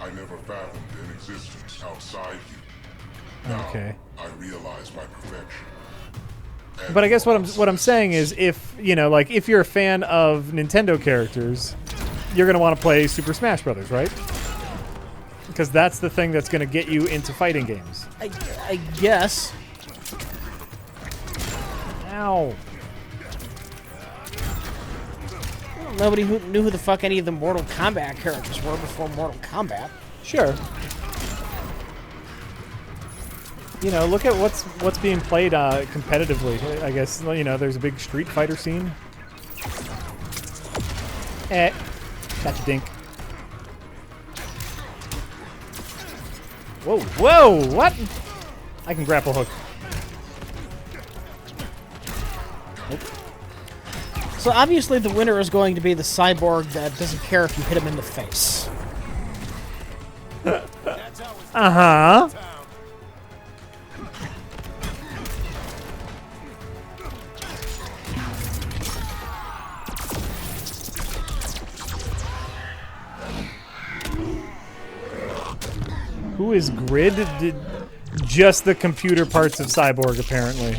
I never fathomed an existence outside you. Now, Okay. I realize my perfection. But I guess what I'm saying is, if you know, like, if you're a fan of Nintendo characters, you're gonna want to play Super Smash Brothers, right? Because that's the thing that's gonna get you into fighting games. I guess. Ow! Nobody who knew who the fuck any of the Mortal Kombat characters were before Mortal Kombat. Sure. You know, look at what's being played competitively. I guess, you know, there's a big Street Fighter scene. Gotcha, dink. Whoa, whoa, what? I can grapple hook. Nope. So obviously the winner is going to be the cyborg that doesn't care if you hit him in the face. Uh-huh. Who is Grid? Just the computer parts of Cyborg, apparently.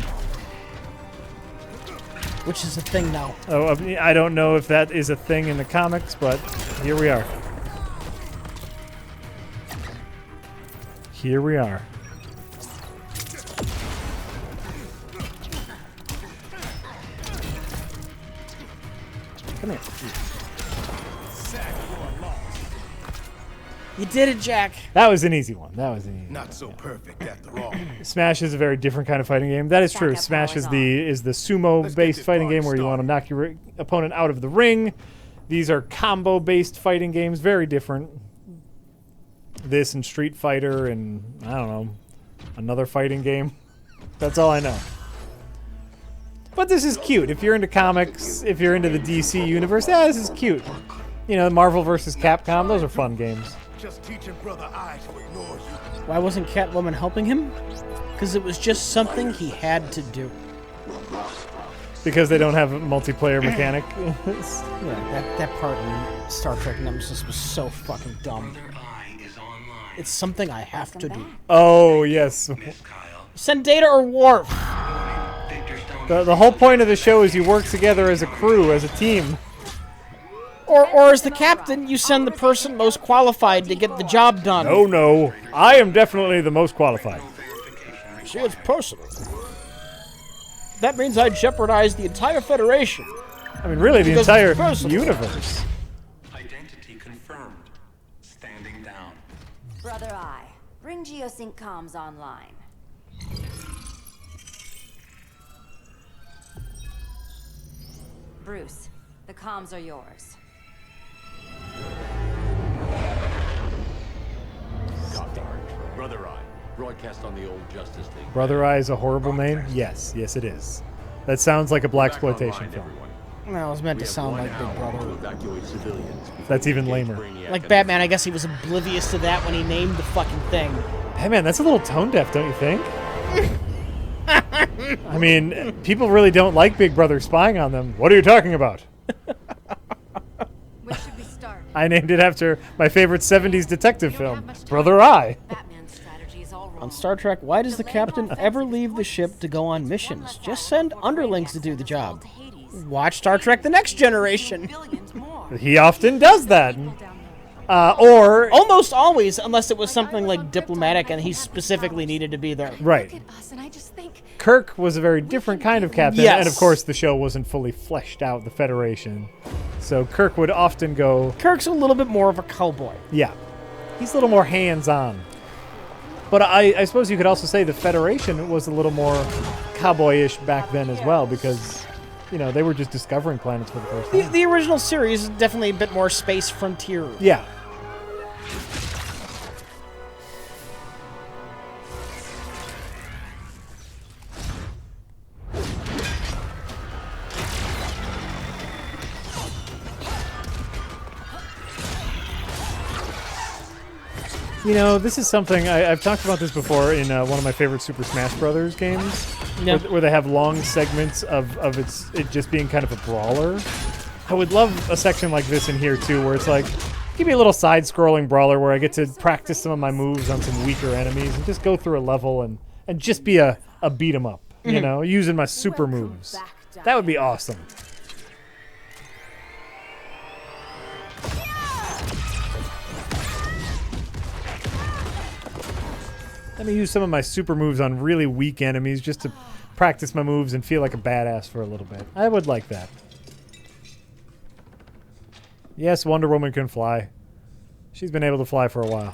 Which is a thing now. Oh, I don't know if that is a thing in the comics, but here we are. Here we are. Come here. You did it, Jack. That was an easy one. That was an easy one. Not so perfect after all. Smash is a very different kind of fighting game. That is true. Backup Smash is powers the sumo-based fighting game where you want to knock your opponent out of the ring. These are combo-based fighting games, very different. This and Street Fighter and, I don't know, another fighting game. That's all I know. But this is cute. If you're into comics, if you're into the DC universe, yeah, this is cute. You know, Marvel vs. Capcom. Those are fun games. Just teaching Brother Eye to ignore you. Why wasn't Catwoman helping him? Because it was just something he had to do. Because they don't have a multiplayer mechanic. Yeah, that part in Star Trek Nemesis was so fucking dumb. It's something I have to do. Oh, yes. Send Data or Worf. The whole point of the show is you work together as a crew, as a team. Or as the captain, you send the person most qualified to get the job done. No. I am definitely the most qualified. See, it's personal. That means I'd jeopardize the entire Federation. I mean, really, the Because entire it's personal. universe. Identity confirmed. Standing down. Brother Eye, bring Geosync comms online. Bruce, the comms are yours. Gothard, Brother Eye, broadcast on the old Justice League. Brother Eye is a horrible name? Yes, it is. That sounds like a blaxploitation film. No, it was meant to sound like Big To Brother. evacuate civilians. That's even lamer. Like Batman, I guess he was oblivious to that when he named the fucking thing. Hey man, that's a little tone deaf, don't you think? I mean, people really don't like Big Brother spying on them. What are you talking about? Where should we start? I named it after my favorite 70s detective film, Brother Eye. Batman's strategy is all wrong. On Star Trek, why does the captain ever leave the ship to go on missions? Just send underlings to do the job. Watch Star Trek The Next Generation. He often does that. Or almost always, unless it was something like diplomatic and he specifically needed to be there. Right. Kirk was a very different kind of captain, Yes. and of course the show wasn't fully fleshed out, the Federation. So Kirk would often go... Kirk's a little bit more of a cowboy. Yeah. He's a little more hands-on. But I suppose you could also say the Federation was a little more cowboyish back then as well, because, you know, they were just discovering planets for the first time. The original series is definitely a bit more space frontier. Yeah. You know, this is something I've talked about this before in one of my favorite Super Smash Brothers games, Yeah. where they have long segments of it just being kind of a brawler. I would love a section like this in here too, where it's like, give me a little side-scrolling brawler where I get to practice some of my moves on some weaker enemies and just go through a level and just be a beat 'em up, you know, using my super moves. That would be awesome. Let me use some of my super moves on really weak enemies just to practice my moves and feel like a badass for a little bit. I would like that. Yes, Wonder Woman can fly. She's been able to fly for a while.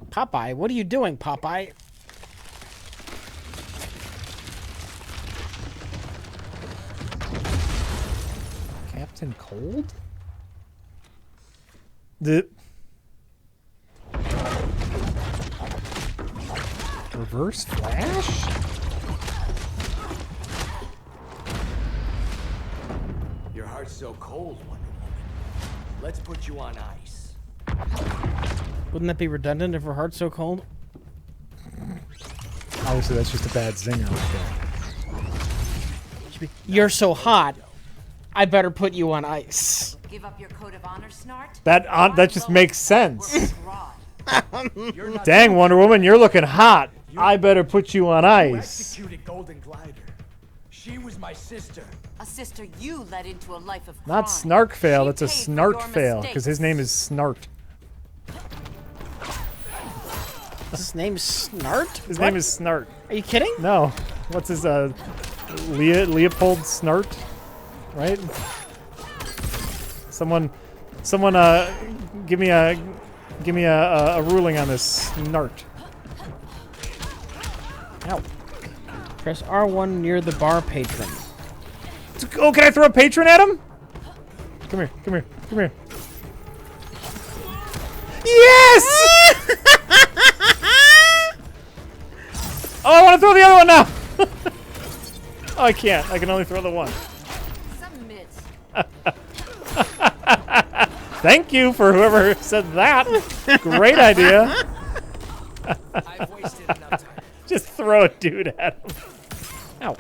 Popeye, what are you doing, Popeye? Captain Cold? The... Reverse Flash? Your heart's so cold, Wonder Woman. Let's put you on ice. Wouldn't that be redundant if her heart's so cold? Obviously, that's just a bad zinger right there. You're so hot, I better put you on ice. Give up your code of honor, Snart? That just makes sense. Dang, Wonder Woman, you're looking hot. I better put you on ice. Executed Golden Glider. She was my sister. A sister you led into a life of Not crime. Snark Fail, it's a She paid for Snart your Fail, because mistakes. his name is Snart. His name's Snart? His What? name is Snart. Are you kidding? No. What's his, Leopold Snart? Right? Someone, give me a ruling on this Snart. Ow. Press R1 near the bar patron. Oh, can I throw a patron at him? Come here, come here, come here. Yes! Oh, I want to throw the other one now! Oh, I can't. I can only throw the one. Submit. Thank you for whoever said that. Great idea. I've wasted enough time. Just throw a dude at him. Ow.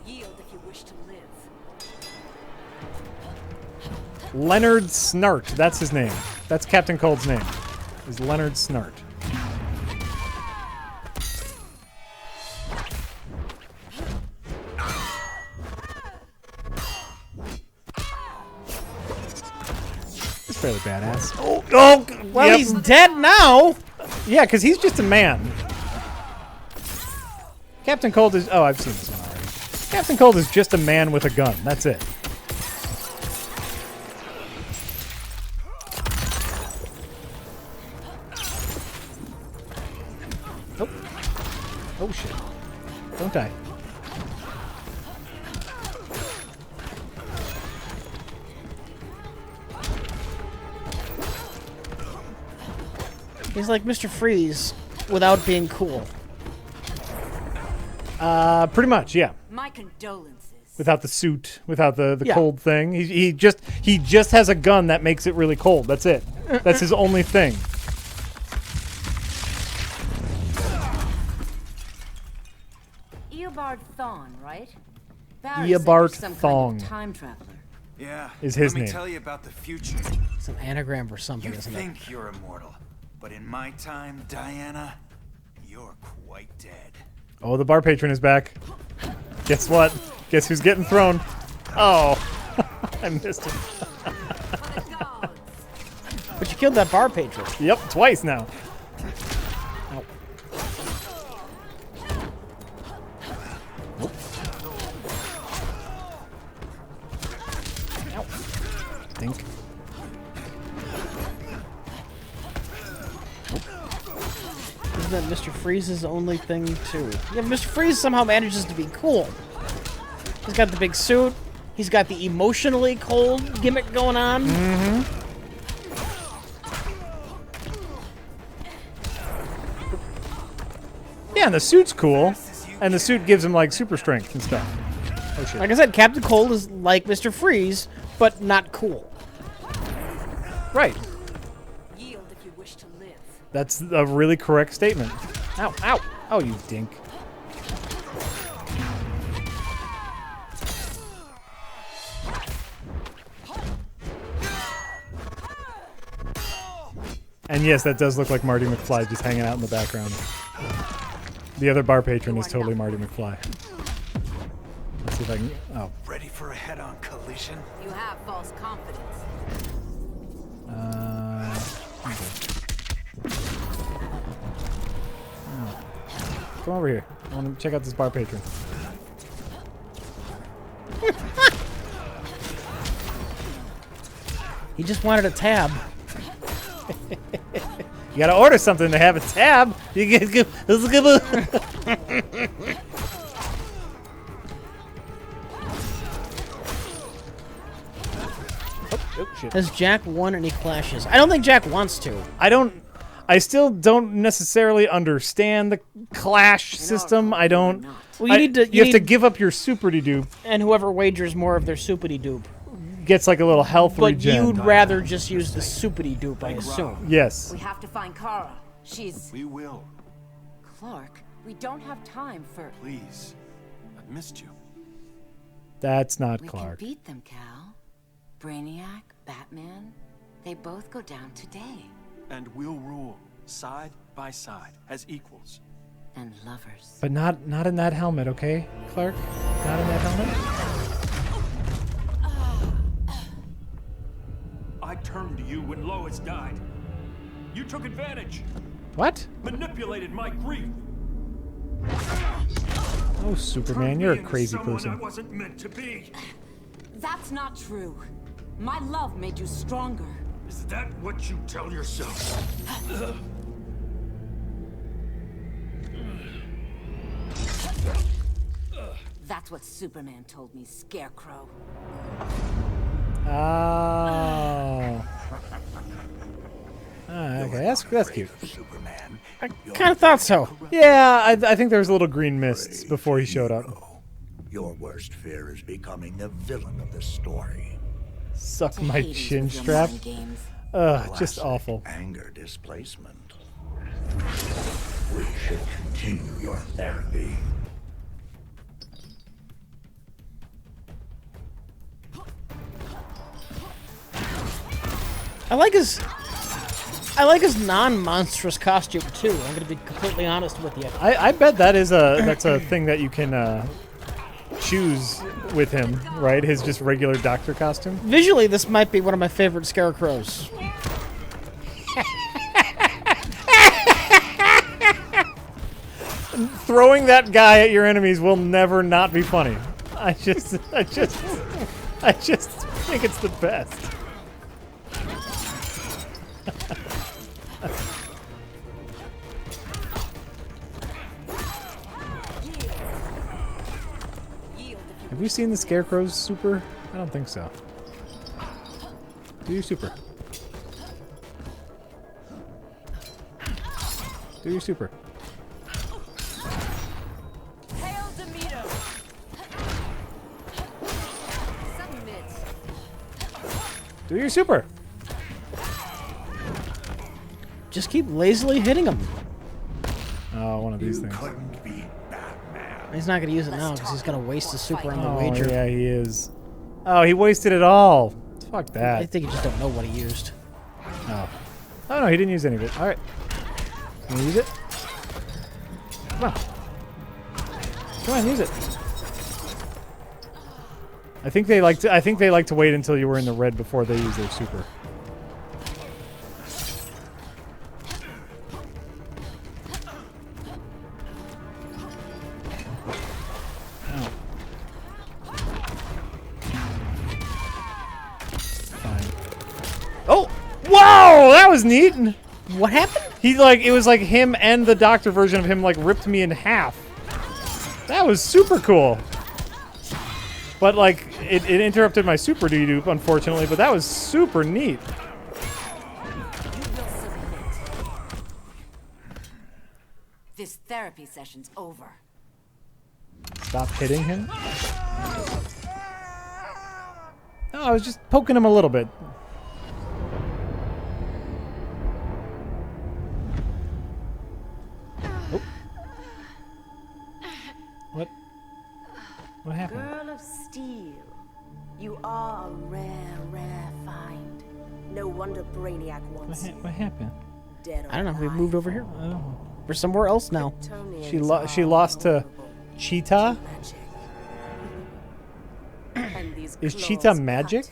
Yield if you wish to live. Leonard Snart. That's his name. That's Captain Cold's name. Is Leonard Snart. He's fairly badass. Oh, Well, yep. he's dead now. Yeah, because he's just a man. Captain Cold is... Oh, I've seen this one already. Captain Cold is just a man with a gun. That's it. Oh. Oh, shit. Don't die. He's like Mr. Freeze without being cool. Pretty much, yeah. My condolences. Without the suit, without the Yeah. cold thing. He just has a gun that makes it really cold. That's it. That's his only thing. Eobard Thawne, right? Barry said Eobard you're some kind Thawne. of time traveler. Yeah. Is his let me name. tell you about the future. It's an anagram for something, You isn't think you're immortal, but in my time, Diana, you're quite dead. Oh, the bar patron is back. Guess what? Guess who's getting thrown? Oh, I missed him. it? But you killed that bar patron. Yep, twice now. Ow. Think. Isn't that Mr. Freeze's only thing, too? Yeah, Mr. Freeze somehow manages to be cool. He's got the big suit. He's got the emotionally cold gimmick going on. Mm-hmm. Yeah, and the suit's cool. And the suit gives him, like, super strength and stuff. Oh, shit. Like I said, Captain Cold is like Mr. Freeze, but not cool. Right. Yield if you wish to live. That's a really correct statement. Ow, ow. Oh, you dink. And yes, that does look like Marty McFly just hanging out in the background. The other bar patron is totally Marty McFly. Let's see if I can... Oh. Ready for a head-on collision? You have false confidence. Okay. Oh. Come over here. I want to check out this bar patron. He just wanted a tab. You gotta order something to have a tab. You get Oh, shit. Has Jack won any clashes? I don't think Jack wants to. I still don't necessarily understand the clash system. I don't. Well, you need to. You have to give up your super-de-dupe. And whoever wagers more of their soupity-doop gets like a little health but regen. you'd rather just use the soupity-doop, I assume. Yes. We have to find Kara. She's... We will. Clark, we don't have time for... Please. I've missed you. That's not We Clark. can beat them, Cal. Brainiac, Batman, they both go down today. And we'll rule side by side as equals. And lovers. But not in that helmet, okay, Clark? Not in that helmet. I turned to you when Lois died. You took advantage. What? Manipulated my grief. Oh, Superman, you're a crazy Someone I person. wasn't meant to be. That's not true. My love made you stronger. Is that what you tell yourself? That's what Superman told me, Scarecrow. Oh. Ah, okay, that's cute. I kind of thought so. Yeah, I think there was a little green mists before he showed up. Your worst fear is becoming the villain of the story. Suck my chin strap. Ugh, just awful. Anger displacement. We should continue your therapy. I like his non-monstrous costume too. I'm gonna be completely honest with you. I bet that's a thing that you can choose with him, right? His just regular doctor costume. Visually, this might be one of my favorite scarecrows. Throwing that guy at your enemies will never not be funny. I just think it's the best. Have you seen the Scarecrow's super? I don't think so. Do your super. Do your super. Hail Demeter! Submit. Do your super. Just keep lazily hitting him. Oh, one of these things. He's not going to use it now because he's going to waste his super on the wager. Yeah, he is. Oh, he wasted it all. Fuck that. I think you just don't know what he used. Oh. Oh, no, he didn't use any of it. All right. Can you use it? Come on. Come on, use it. I think they like to wait until you were in the red before they use their super. Oh! Whoa! That was neat! What happened? It was like him and the doctor version of him ripped me in half. That was super cool. But it interrupted my super dupe, unfortunately, but that was super neat. This therapy session's over. Stop hitting him? No, I was just poking him a little bit. Oh. What? What happened? Girl of Steel, you are a rare, rare find. No wonder Brainiac wants you. What happened? Dead or I don't know. We've alive. moved over here. We're somewhere else now. She lost to Cheetah? Is Cheetah magic?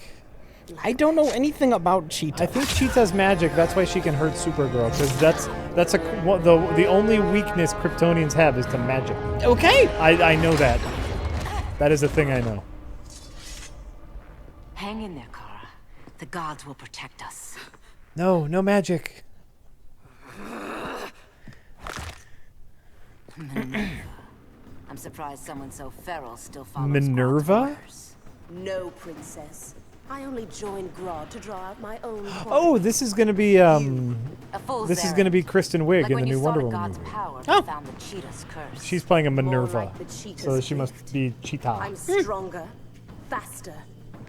I don't know anything about Cheetah. I think Cheetah's magic. That's why she can hurt Supergirl, because the only weakness Kryptonians have is to magic. Okay. I know that. That is a thing I know. Hang in there, Kara. The gods will protect us. No magic. Minerva. I'm surprised someone so feral still follows Minerva? No, princess. I only joined Grodd to draw out my own. Oh, this is gonna be this is gonna be Kristen Wiig in the new Wonder Woman movie. Found the cheetah's curse. She's playing a Minerva, like the cheetah's so she must be Cheetah, I'm stronger, faster,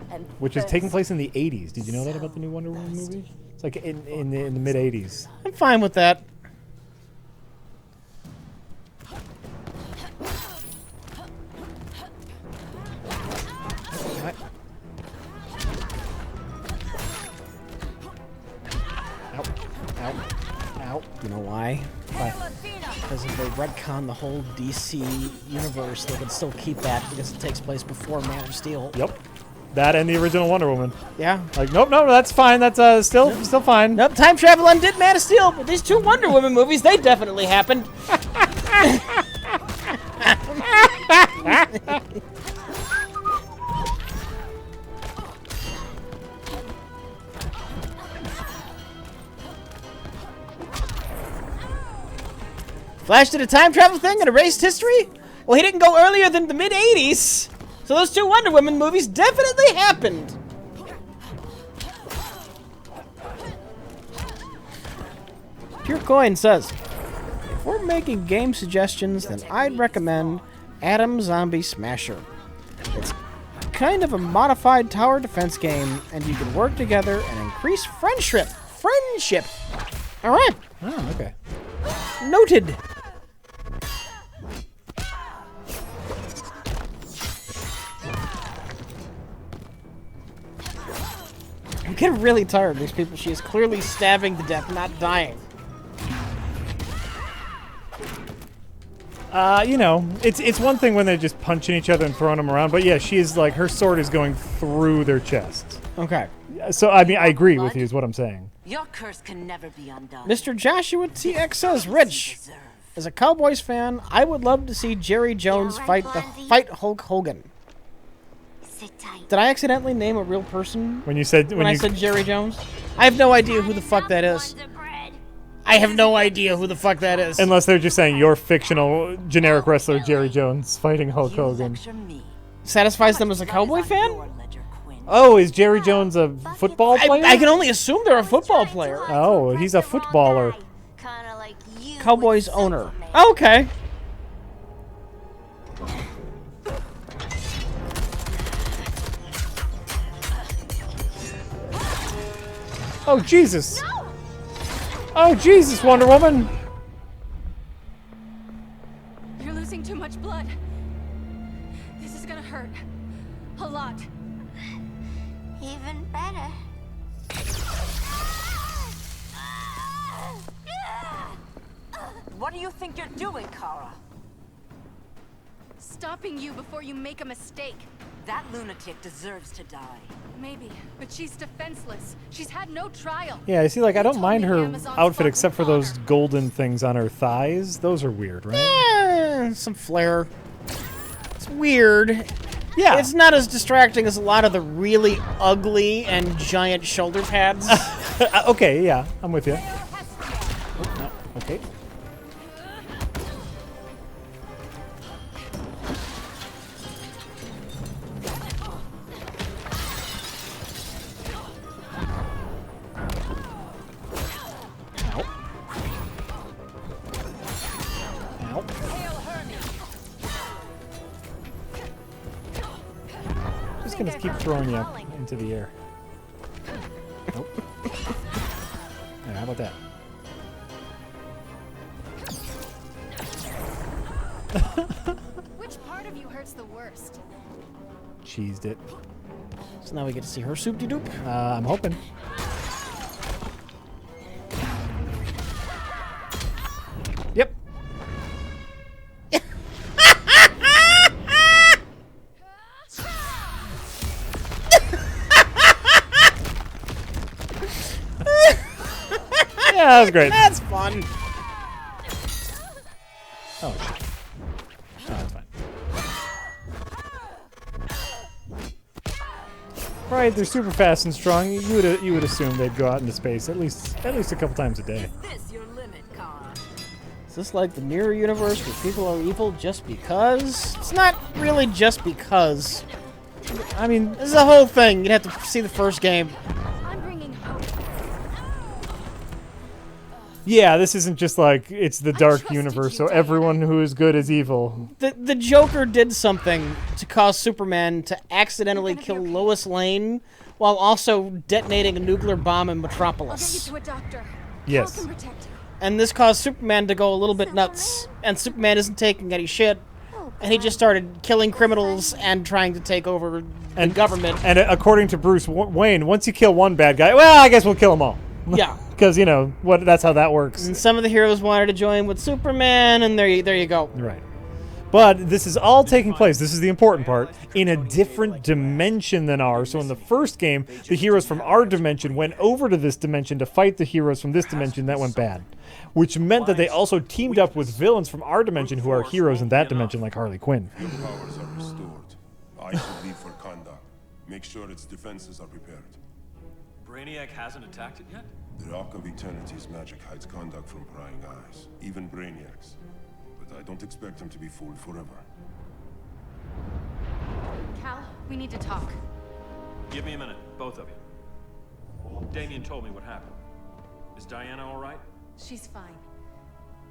and which is taking place in the 80s. Did you know that about the new Wonder Woman movie? It's like in the mid 80s. I'm fine with that. Ow. You know why? Because if they retcon the whole DC universe, they can still keep that because it takes place before Man of Steel. Yep. That and the original Wonder Woman. Yeah. Nope, that's fine. That's still fine. Nope, time travel undid Man of Steel, but these two Wonder Woman movies, they definitely happened. Flash did a time travel thing and erased history? Well, he didn't go earlier than the mid-80s. So those two Wonder Woman movies definitely happened. Pure Coin says, if we're making game suggestions, then I'd recommend Adam Zombie Smasher. kind of a modified tower defense game, and you can work together and increase friendship. Friendship! Alright. Oh, okay. Noted. I'm getting really tired of these people. She is clearly stabbing to death, not dying. You know, it's one thing when they're just punching each other and throwing them around, but yeah, she is like, her sword is going through their chests. Okay. So, I mean, I agree with you, is what I'm saying. Your curse can never be undone. Mr. Joshua TX says, Rich, as a Cowboys fan, I would love to see Jerry Jones fight Hulk Hogan. Sit tight. Did I accidentally name a real person When you said when I said Jerry Jones? I have no idea who the fuck that is. I have no idea who the fuck that is. Unless they're just saying your fictional generic wrestler Jerry Jones fighting Hulk Hogan. Satisfies them as a Cowboy fan? Oh, is Jerry Jones a football player? I can only assume they're a football player. Oh, he's a footballer. Cowboys owner. Oh, okay. Oh, Jesus. Oh, Jesus, Wonder Woman. You're losing too much blood. This is gonna hurt. A lot. Even better. What do you think you're doing, Kara? Stopping you before you make a mistake. That lunatic deserves to die. Maybe, but she's defenseless. She's had no trial. Yeah, you see, like, I don't mind her outfit except for those golden things on her thighs. Those are weird, right? Some flair. It's weird. Yeah. It's not as distracting as a lot of the really ugly and giant shoulder pads. Okay, yeah, I'm with you. Oh, no, okay. Just gonna keep throwing you into the air. Nope. Yeah, how about that? Which part of you hurts the worst? Cheesed it. So now we get to see her soup-de-doop. I'm hoping. Yep. Yeah, that was great. That's fun. Oh, shit. Oh, that's fine. Right, they're super fast and strong. You would assume they'd go out into space at least a couple times a day. Is this like the mirror universe where people are evil just because? It's not really just because. I mean, this is the whole thing. You'd have to see the first game. Yeah, this isn't just like it's the dark universe, so everyone who is good is evil. The Joker did something to cause Superman to accidentally kill Lois Lane while also detonating a nuclear bomb in Metropolis. I'll get you to a doctor. Yes. Cal can protect you. And this caused Superman to go a little bit nuts, and Superman isn't taking any shit, and he just started killing criminals and trying to take over the government. And according to Bruce Wayne, once you kill one bad guy, well, I guess we'll kill them all. Yeah. Because, you know, that's how that works. And some of the heroes wanted to join with Superman, and there you go. Right. But this is all taking place, this is the important part, in a different dimension than ours. So in the first game, the heroes from our dimension went over to this dimension to fight the heroes from this dimension that went bad. Which meant that they also teamed up with villains from our dimension who are heroes in that dimension, like Harley Quinn. Your powers are restored. I should leave for Kanda. Make sure its defenses are prepared. Brainiac hasn't attacked it yet? The Rock of Eternity's magic hides conduct from prying eyes, even Brainiac's. But I don't expect him to be fooled forever. Cal, we need to talk. Give me a minute, both of you. Damien told me what happened. Is Diana all right? She's fine.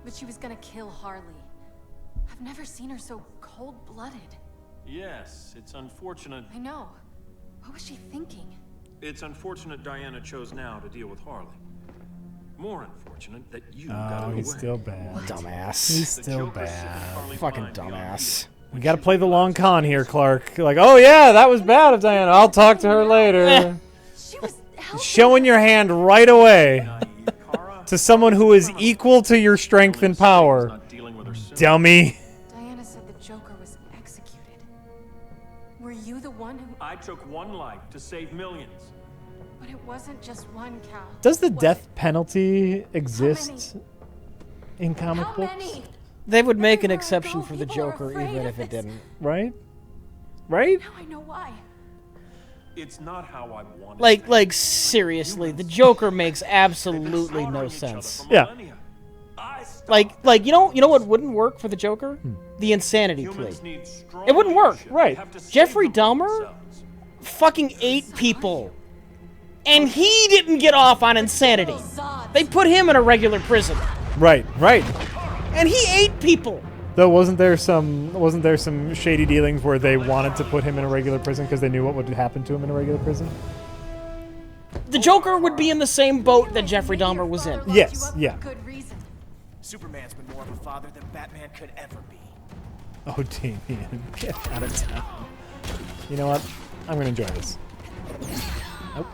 But she was gonna kill Harley. I've never seen her so cold-blooded. Yes, it's unfortunate. I know. What was she thinking? It's unfortunate Diana chose now to deal with Harley. More unfortunate that you got away. He's still bad. Dumbass. He's still bad. Fucking dumbass. You gotta play the long con here, Clark. Like, oh yeah, that was bad of Diana. I'll talk to her later. Showing your hand right away to someone who is equal to your strength and power. Dummy. Diana said the Joker was executed. Were you the one who... I took one life to save millions. But it wasn't just one, Cal. Does the death penalty exist in comic books? They would make an exception for the Joker even if it didn't. Right? Right? Now I know why. It's not how I wanted. Like seriously, the Joker makes absolutely no sense. Yeah. Like you know what wouldn't work for the Joker? The insanity plea. It wouldn't work. Right. Jeffrey Dahmer fucking ate people. And he didn't get off on insanity. They put him in a regular prison. Right, right. And he ate people. Though wasn't there some shady dealings where they wanted to put him in a regular prison because they knew what would happen to him in a regular prison? The Joker would be in the same boat that Jeffrey Dahmer was in. Yes, yeah. Superman's been more of a father than Batman could ever be. Oh, Damian, get out of town. You know what? I'm gonna enjoy this. Nope.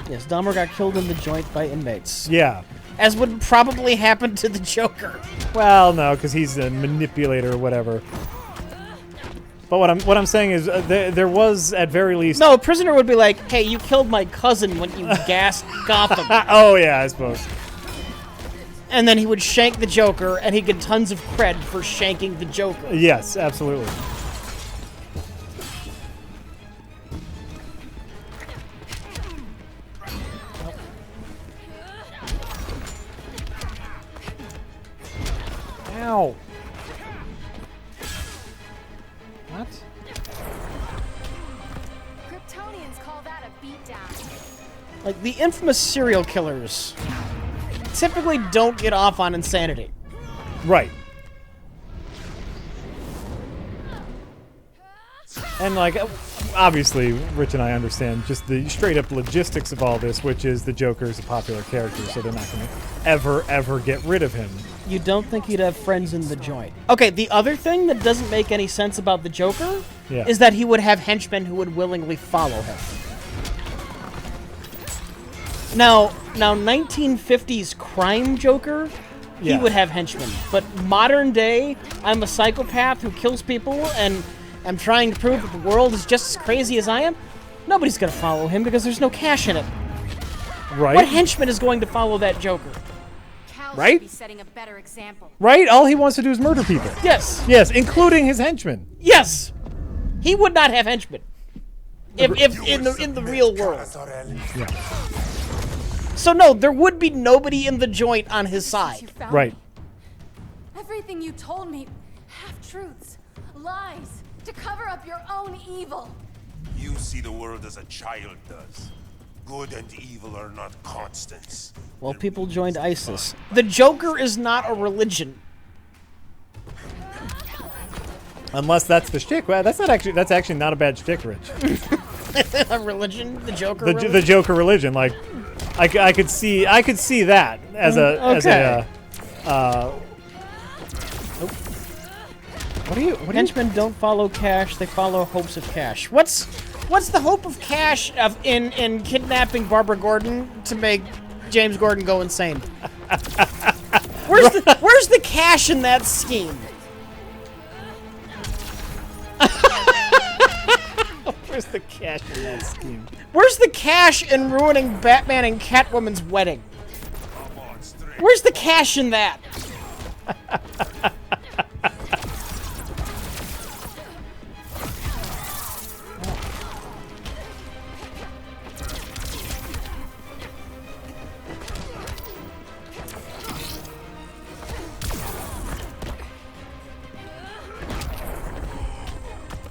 Yes, Dahmer got killed in the joint by inmates. Yeah. As would probably happen to the Joker. Well, no, because he's a manipulator or whatever. But what I'm saying is there was at very least... No, a prisoner would be like, hey, you killed my cousin when you gassed Gotham. Oh, yeah, I suppose. And then he would shank the Joker, and he'd get tons of cred for shanking the Joker. Yes, absolutely. Ow. What? Kryptonians call that a beatdown. Like, the infamous serial killers typically don't get off on insanity. Right. And, like, obviously, Rich and I understand just the straight-up logistics of all this, which is the Joker is a popular character, so they're not going to ever get rid of him. You don't think he'd have friends in the joint. Okay, the other thing that doesn't make any sense about the Joker is that he would have henchmen who would willingly follow him. Now 1950s crime Joker, he would have henchmen. But modern day, I'm a psychopath who kills people and I'm trying to prove that the world is just as crazy as I am. Nobody's going to follow him because there's no cash in it. Right? What henchman is going to follow that Joker? Right? Be setting a better example. Right? All he wants to do is murder people. Yes. Yes, including his henchmen. Yes. He would not have henchmen. If in the real world. Yeah. So no, there would be nobody in the joint on his side. Right. Everything you told me, half-truths, lies, to cover up your own evil. You see the world as a child does. Good and evil are not constants. Well, people joined ISIS. The Joker is not a religion. Unless that's the shtick. Well, that's actually not a bad shtick, Rich. A religion? The Joker religion? The Joker religion. Like, I could see that as a What do you? Henchmen don't follow cash; they follow hopes of cash. What's the hope of cash in kidnapping Barbara Gordon to make James Gordon go insane? Where's the cash in that scheme? Where's the cash in that scheme? Where's the cash in ruining Batman and Catwoman's wedding? Where's the cash in that?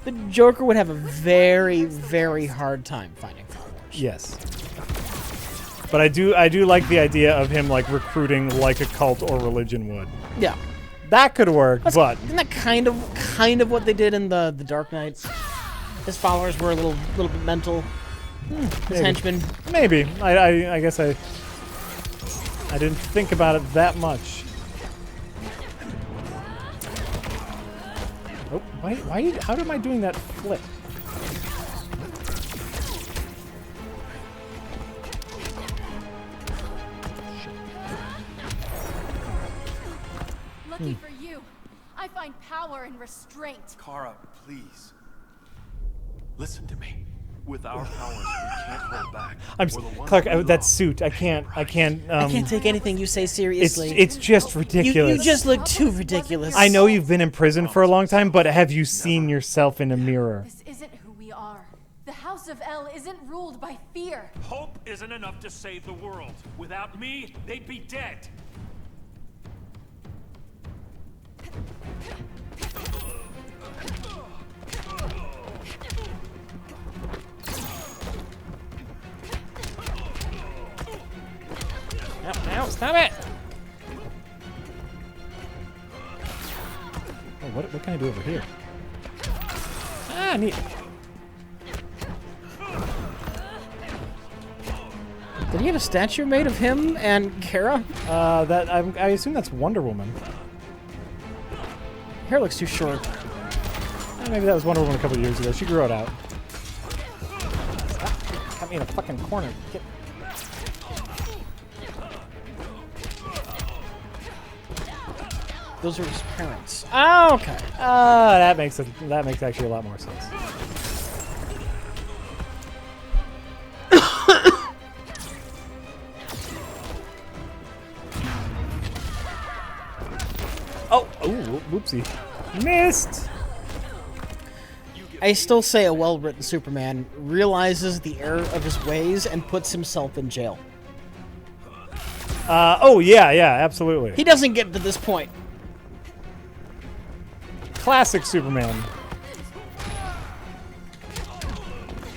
The Joker would have a very, very hard time finding followers. Yes. But I do like the idea of him like recruiting like a cult or religion would. Yeah. That could work, but Isn't that kind of what they did in the Dark Knight? His followers were a little bit mental. His maybe. henchmen. Maybe. I guess I didn't think about it that much. Oh, why? How am I doing that flip? Lucky for you, I find power in restraint. Kara, please. Listen to me. With our powers, we can't hold back. Clark, that suit. I can't. I can't take anything you say seriously. It's just ridiculous. You just look too ridiculous. I know you've been in prison for a long time, but have you seen yourself in a mirror? This isn't who we are. The House of El isn't ruled by fear. Hope isn't enough to save the world. Without me, they'd be dead. Now, stop it! Oh, what can I do over here? Ah, neat. Did he have a statue made of him and Kara? I assume that's Wonder Woman. Hair looks too short. Maybe that was Wonder Woman a couple of years ago. She grew it out. Stop. Got me in a fucking corner. Get. Those are his parents. Oh, okay. That makes actually a lot more sense. Oh, whoopsie. Missed! I still say a well-written Superman realizes the error of his ways and puts himself in jail. Oh, yeah, absolutely. He doesn't get to this point. Classic Superman.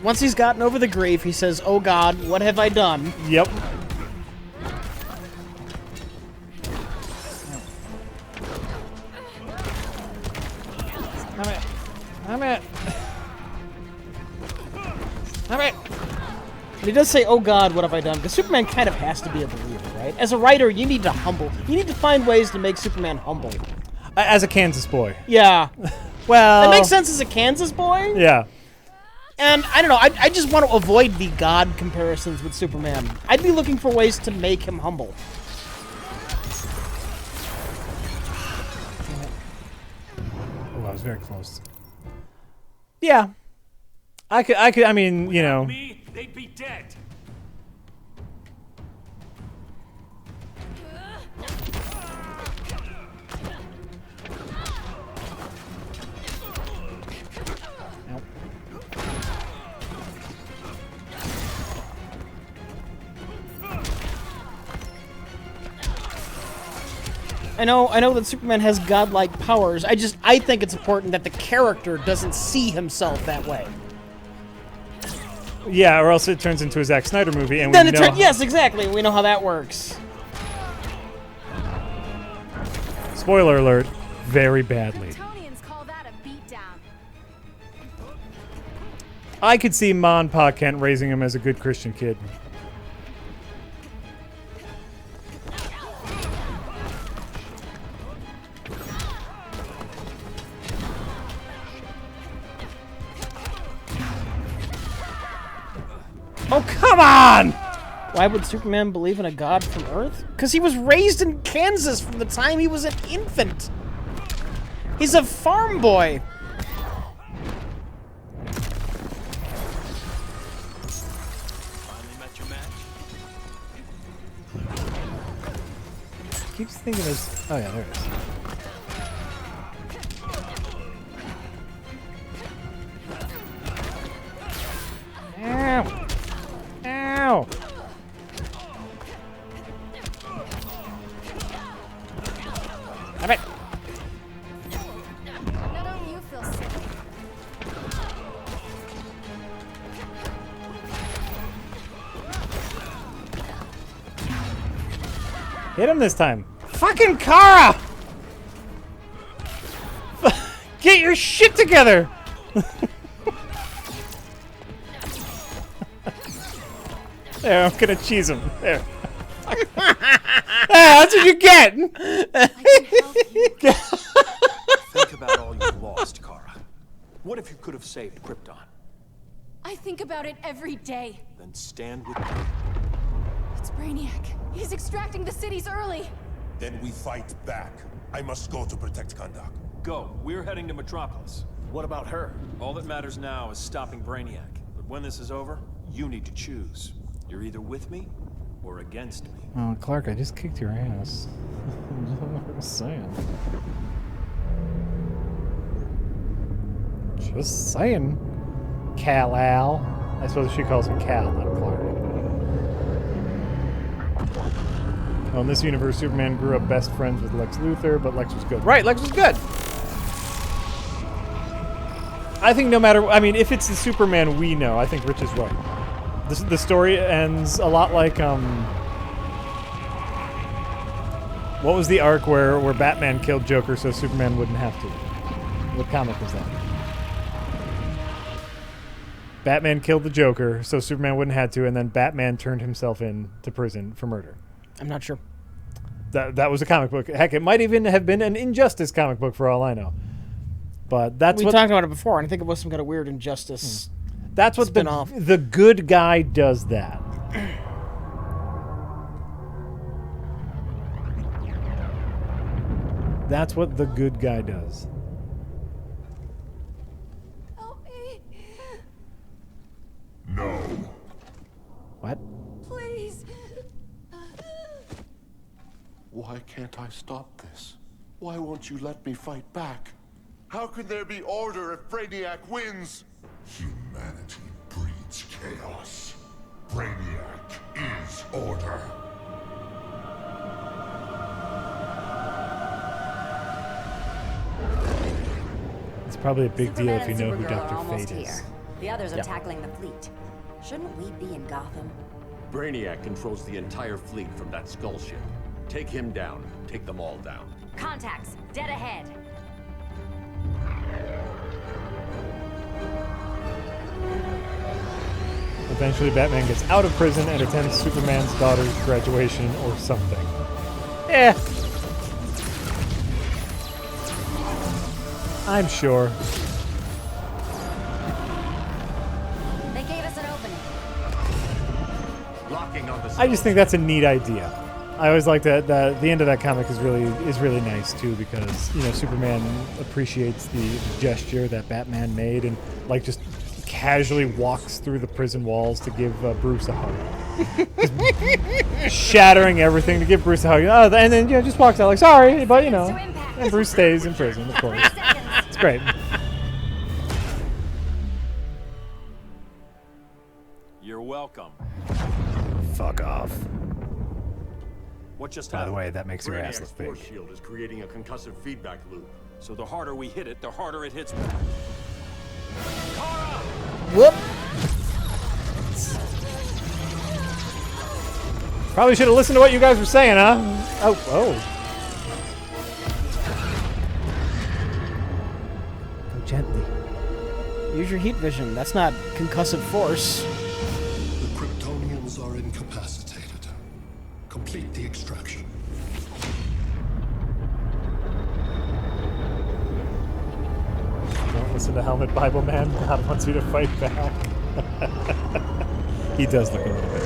Once he's gotten over the grief, he says, "Oh God, what have I done?" Yep. I'm it. And he does say, "Oh God, what have I done?" Because Superman kind of has to be a believer, right? As a writer, you need to find ways to make Superman humble. As a Kansas boy. Yeah. Well, that makes sense as a Kansas boy. Yeah. And I don't know, I just want to avoid the God comparisons with Superman. I'd be looking for ways to make him humble. Oh, I was very close. Yeah. I could, I mean, you know. Me, they'd be dead. I know that Superman has godlike powers. I think it's important that the character doesn't see himself that way. Yeah, or else it turns into a Zack Snyder movie, and Then we know. yes, exactly. We know how that works. Spoiler alert: very badly. Kryptonians call that a beatdown. I could see Ma and Pa Kent raising him as a good Christian kid. Oh, come on! Why would Superman believe in a god from Earth? Because he was raised in Kansas from the time he was an infant. He's a farm boy. Finally met your match. Keeps thinking there's. Oh yeah, there it is. Ow! Ow! Damn it! Now don't you feel sick? Hit him this time. Fucking Kara! your shit together! There, I'm gonna cheese him. There. That's what you get! Think about all you lost, Kara. What if you could have saved Krypton? I think about it every day. Then stand with me. It's Brainiac. He's extracting the cities early. Then we fight back. I must go to protect Kahndaq. Go. We're heading to Metropolis. What about her? All that matters now is stopping Brainiac. But when this is over, you need to choose. You're either with me or against me. Oh, Clark, I just kicked your ass. I'm just saying. Just saying. Kal-El. I suppose she calls him Cal, not Clark. Oh, in this universe, Superman grew up best friends with Lex Luthor, but Lex was good. Right, Lex was good! I think no matter... I mean, if it's the Superman we know, I think Rich is right. The story ends a lot like, what was the arc where Batman killed Joker so Superman wouldn't have to? What comic was that? Batman killed the Joker so Superman wouldn't have to, and then Batman turned himself in to prison for murder. I'm not sure. That was a comic book. Heck, it might even have been an Injustice comic book for all I know. But that's we talked about it before, and I think it was some kind of weird Injustice. That's what the good guy does that. That's what the good guy does. Help me. No. What? Please. Why can't I stop this? Why won't you let me fight back? How can there be order if Brainiac wins? Humanity breeds chaos. Brainiac is order. It's probably a big deal if you know who Superman and Supergirl Dr. are almost Fate is. here. The others are Yeah. tackling the fleet. Shouldn't we be in Gotham? Brainiac controls the entire fleet from that skull ship. Take him down. Take them all down. Contacts, dead ahead. Eventually, Batman gets out of prison and attends Superman's daughter's graduation or something. Eh. I'm sure. They gave us an opening. Locking on the I just think that's a neat idea. I always like that. The end of that comic is really nice too, because you know Superman appreciates the gesture that Batman made and like just casually walks through the prison walls to give Bruce a hug, shattering everything to give Bruce a hug. Oh, and then just walks out like sorry, but and Bruce stays in prison, of course. It's great. You're welcome. Fuck off. What just By the happened? way, that makes your ass Brainiac's look big. force shield is creating a concussive feedback loop. So the harder we hit it, the harder it hits back. Whoop! Probably should have listened to what you guys were saying, huh? Oh. Go gently. Use your heat vision. That's not concussive force. The Kryptonians are incapacitated. Complete the extraction. Don't listen to Helmet Bible Man. God wants you to fight back. He does look a little bit.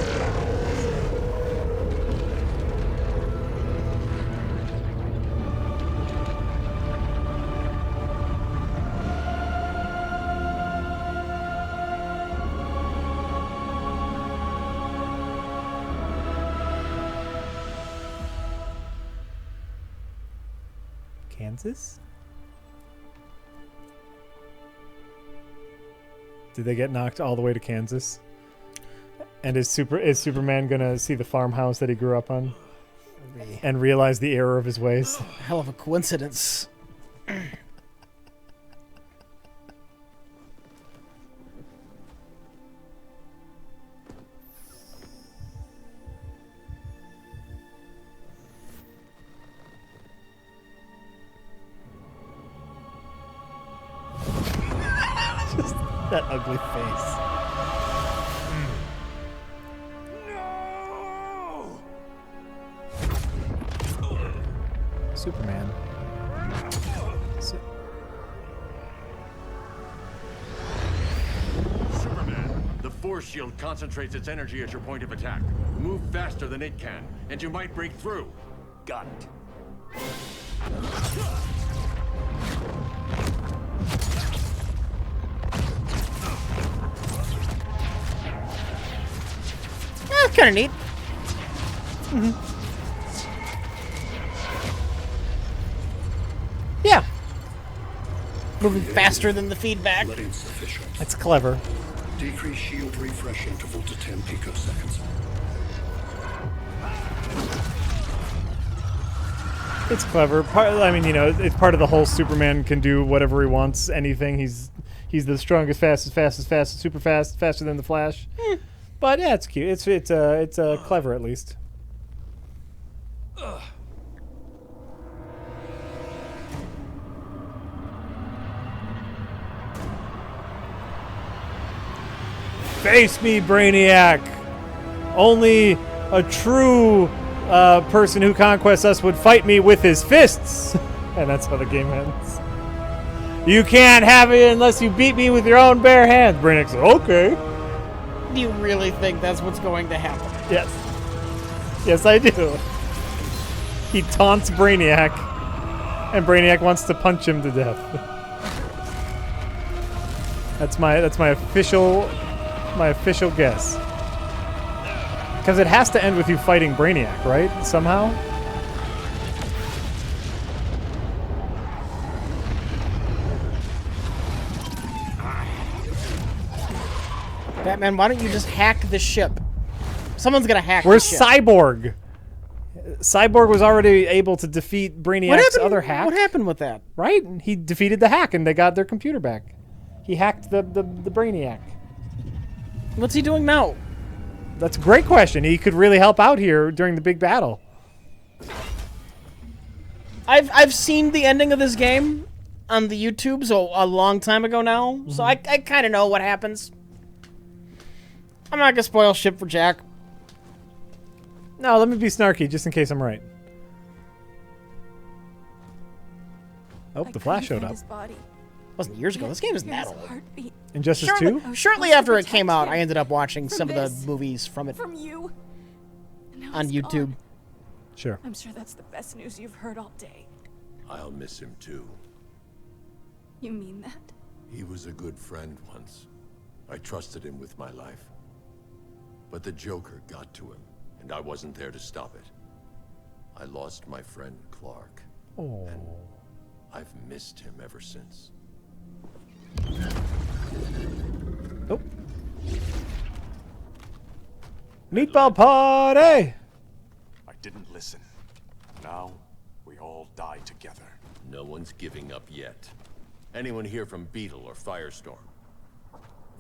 Kansas? Did they get knocked all the way to Kansas? And is Superman gonna see the farmhouse that he grew up on and realize the error of his ways? Hell of a coincidence. That ugly face. Superman. Superman, the force shield concentrates its energy at your point of attack. Move faster than it can, and you might break through. Got it. That's kind of neat. Yeah. Moving faster than the feedback. Insufficient. That's clever. Decrease shield refresh interval to 10 picoseconds. It's clever. I mean, you know, it's part of the whole Superman can do whatever he wants, anything. He's the strongest, fastest, super fast, faster than the Flash. But yeah, it's cute. It's clever at least. Face me, Brainiac! Only a true person who conquests us would fight me with his fists! And that's how the game ends. You can't have it unless you beat me with your own bare hands. Brainiac says, okay. Do you really think that's what's going to happen? Yes. Yes, I do. He taunts Brainiac, and Brainiac wants to punch him to death. That's my official guess. Because it has to end with you fighting Brainiac, right? Somehow? Batman, why don't you just hack the ship? Someone's gonna hack Where's the ship. Cyborg? Cyborg was already able to defeat Brainiac's other hack. What happened with that? Right? He defeated the hack and they got their computer back. He hacked the Brainiac. What's he doing now? That's a great question. He could really help out here during the big battle. I've seen the ending of this game on the YouTube a long time ago now, so I kind of know what happens. I'm not gonna spoil shit for Jack. No, let me be snarky just in case I'm right. Oh, the Flash showed up. Wasn't years ago. This game isn't that old. Injustice 2? Shortly after it came out, I ended up watching some of the movies from it From you. on YouTube. Sure. I'm sure that's the best news you've heard all day. I'll miss him too. You mean that? He was a good friend once. I trusted him with my life. But the Joker got to him, and I wasn't there to stop it. I lost my friend Clark. Oh. And I've missed him ever since. Oh. Meatball party! I didn't listen. Now, we all die together. No one's giving up yet. Anyone here from Beetle or Firestorm?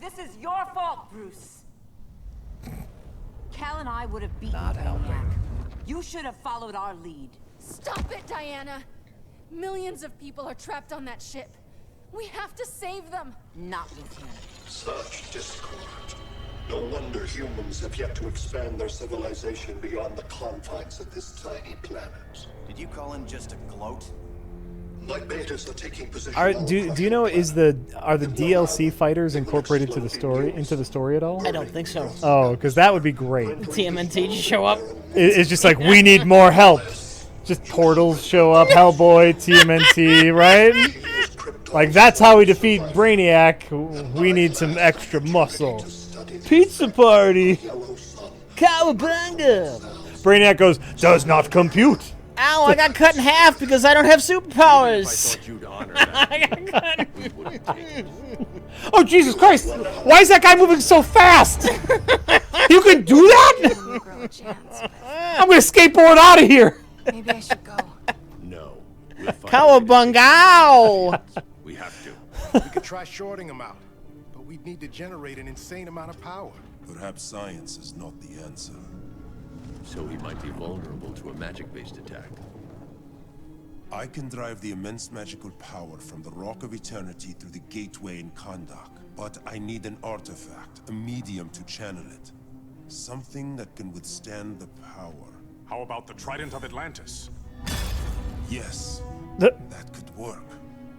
This is your fault, Bruce. Cal and I would have beaten Not helping. Brainiac. You should have followed our lead. Stop it, Diana! Millions of people are trapped on that ship. We have to save them. Not with him. Such discord. No wonder humans have yet to expand their civilization beyond the confines of this tiny planet. Did you call him just a gloat? My betas are taking position. Do you know are the DLC fighters incorporated into the story at all? I don't think so. Oh, because that would be great. TMNT just show up. It's just like we need more help. Just portals show up, Hellboy, TMNT, right? Like that's how we defeat Brainiac. We need some extra muscle. Pizza party. Cowabunga. Brainiac goes, does not compute. Ow, I got cut in half because I don't have superpowers. Oh, Jesus Christ! Why is that guy moving so fast? You can do that? I'm gonna skateboard out of here. Maybe I should go. No. Cowabunga! Ow! We have to. We could try shorting him out, but we'd need to generate an insane amount of power. Perhaps science is not the answer. So he might be vulnerable to a magic-based attack. I can drive the immense magical power from the Rock of Eternity through the gateway in Kahndaq. But I need an artifact, a medium to channel it. Something that can withstand the power. How about the Trident of Atlantis? Yes, The- that could work.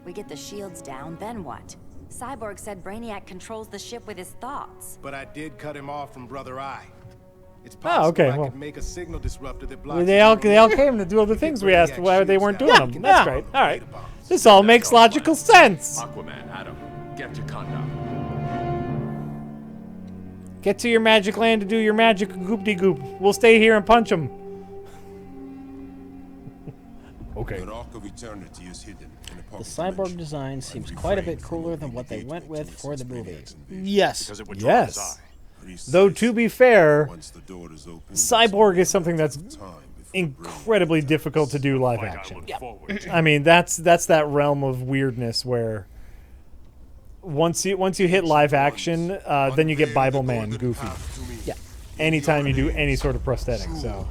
We get the shields down, then what? Cyborg said Brainiac controls the ship with his thoughts. But I did cut him off from Brother Eye. It's Oh, possible okay, I well. could make a signal disruptor that blocks They all came to do all the things we asked why they weren't doing them. That's great. All right. This all makes logical sense. Aquaman, Adam, get to Kanda. Get to your magic land to do your magic goop-de-goop. We'll stay here and punch them. Okay. The Rock of Eternity is hidden in a The pocket cyborg design seems quite a bit cooler than what they went with for the movie. Yes. Yes. Though to be fair, Cyborg is something that's incredibly difficult to do live action. I mean, that's that realm of weirdness where once you hit live action, then you get Bible Man Goofy. Yeah. Anytime you do any sort of prosthetic, so.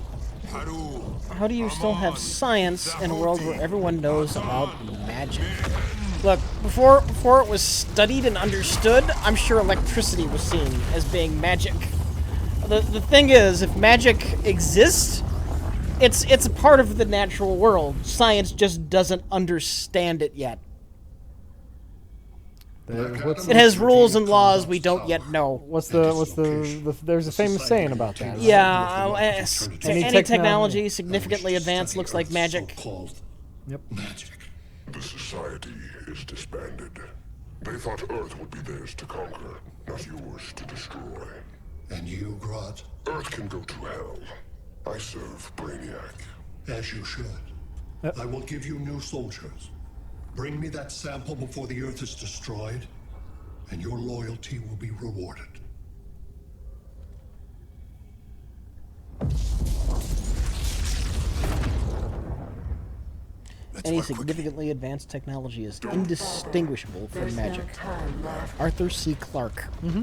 How do you still have science in a world where everyone knows about magic? Look, before it was studied and understood, I'm sure electricity was seen as being magic. The thing is, if magic exists, it's a part of the natural world. Science just doesn't understand it yet. It has rules and laws we don't yet know. What's the there's a famous saying about that. Yeah, Any any technology significantly advanced looks like magic. Yep. Magic. The society is disbanded. They thought Earth would be theirs to conquer, not yours to destroy. And you, Grodd? Earth can go to hell. I serve Brainiac. As you should. I will give you new soldiers. Bring me that sample before the Earth is destroyed, and your loyalty will be rewarded. Any significantly advanced technology is indistinguishable from magic. Arthur C. Clarke. Mm-hmm.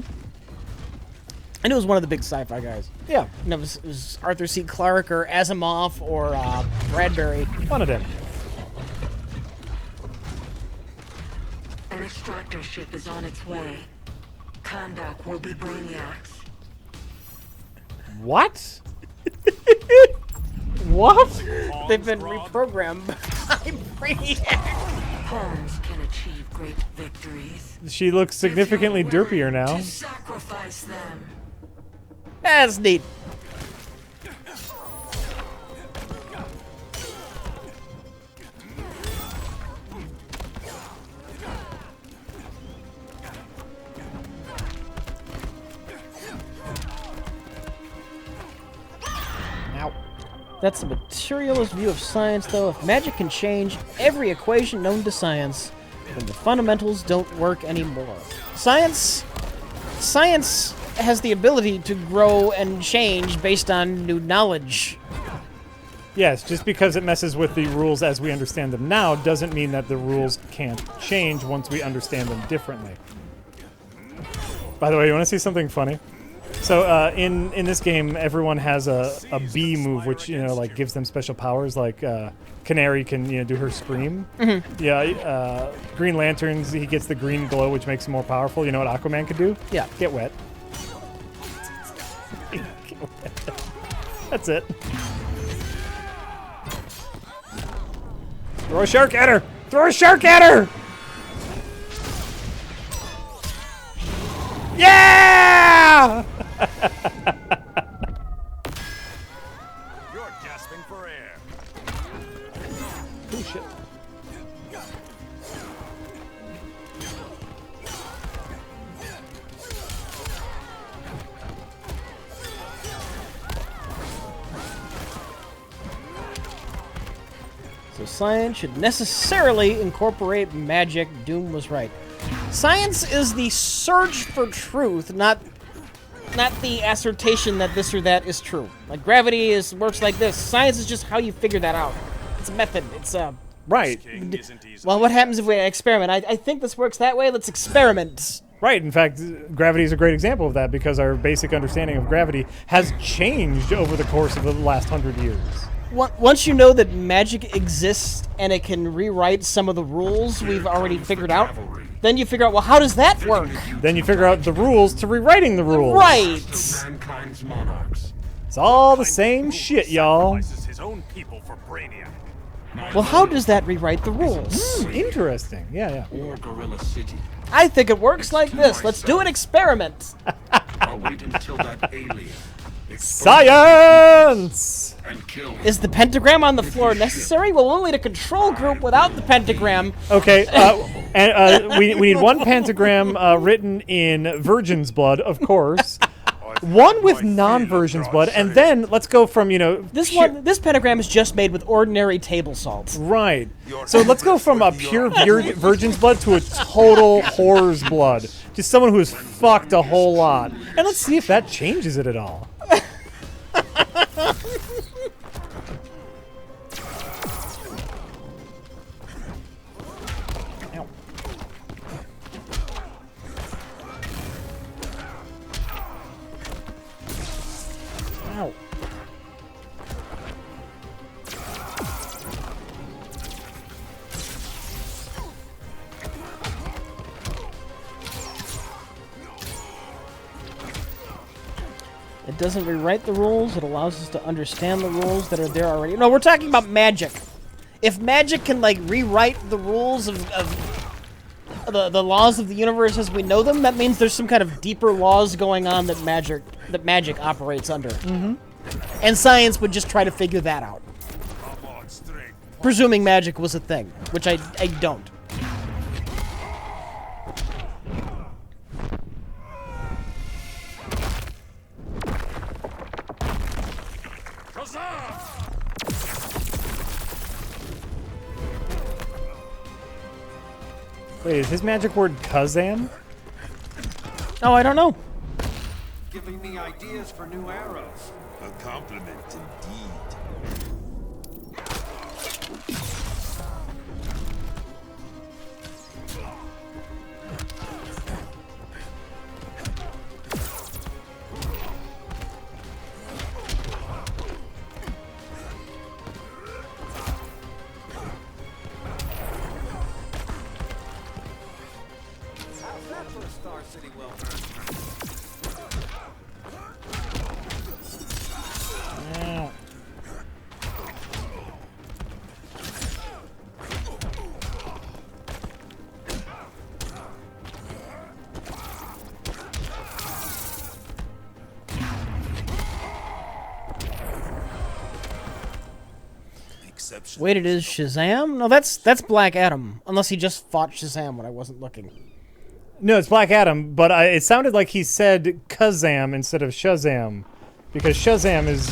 I knew it was one of the big sci-fi guys. Yeah. You know, it was Arthur C. Clarke or Asimov or Bradbury. One of them. An extractor ship is on its way. Kondak will be Brainiac's. What? What? They've been reprogrammed by Brainiac. Pawns can achieve great victories. She looks significantly derpier now. To sacrifice them. That's neat. That's the materialist view of science, though. If magic can change every equation known to science, then the fundamentals don't work anymore. Science has the ability to grow and change based on new knowledge. Yes, just because it messes with the rules as we understand them now doesn't mean that the rules can't change once we understand them differently. By the way, you want to see something funny? So in this game, everyone has a B move, which like gives them special powers. Like Canary can do her scream. Mm-hmm. Yeah, Green Lanterns, he gets the green glow, which makes him more powerful. You know what Aquaman could do? Yeah, get wet. That's it. Throw a shark at her! Throw a shark at her! Yeah! You're gasping for air. Oh shit. So science should necessarily incorporate magic. Doom was right. Science is the search for truth, not the assertion that this or that is true. Like gravity works like this. Science is just how you figure that out. It's a method. It's right. Well, what happens if we experiment? I think this works that way. Let's experiment. Right. In fact, gravity is a great example of that because our basic understanding of gravity has changed over the course of the last 100 years. once you know that magic exists and it can rewrite some of the rules we've already figured out, then you figure out, well, how does that work? Then you figure out the rules to rewriting the rules. Right. Mankind's monarchs. It's all the same shit, y'all. His own people for Brainiac. Well, how does that rewrite the rules? Interesting. Yeah. Or Gorilla City. I think it works like this. Let's do an experiment. I'll wait until that alien Science! and kill him. Is the pentagram on the floor necessary? Well, we'll need a control group without the pentagram. Okay, we need one pentagram written in Virgin's blood, of course. One with non-Virgin's blood, and then let's go from, This pentagram is just made with ordinary table salt. Right. So let's go from a pure Virgin's blood to a total whore's blood. Just someone who has fucked a whole lot. And let's see if that changes it at all. Ow. It doesn't rewrite the rules, it allows us to understand the rules that are there already. No, we're talking about magic. If magic can, like, rewrite the rules of the laws of the universe as we know them, that means there's some kind of deeper laws going on that magic operates under. Mm-hmm. And science would just try to figure that out. Presuming magic was a thing, which I don't. Wait, is his magic word Kazam? Oh, I don't know. Giving me ideas for new arrows. A compliment indeed. Star City will. Wait, it is Shazam? No, that's Black Adam. Unless he just fought Shazam when I wasn't looking. No, it's Black Adam, but it sounded like he said Kazam instead of Shazam, because Shazam is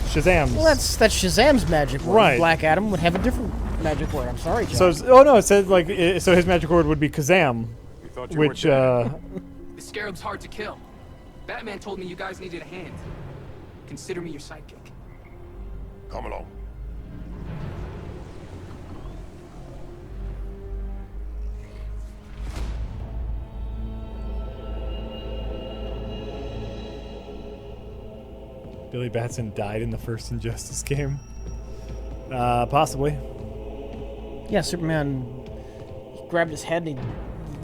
Shazam's. Well, that's Shazam's magic word. Right. Black Adam would have a different magic word. I'm sorry, John. So, it said like so his magic word would be Kazam, which The Scarab's hard to kill. Batman told me you guys needed a hand. Consider me your sidekick. Come along. Billy Batson died in the first Injustice game. Possibly. Yeah, Superman grabbed his head and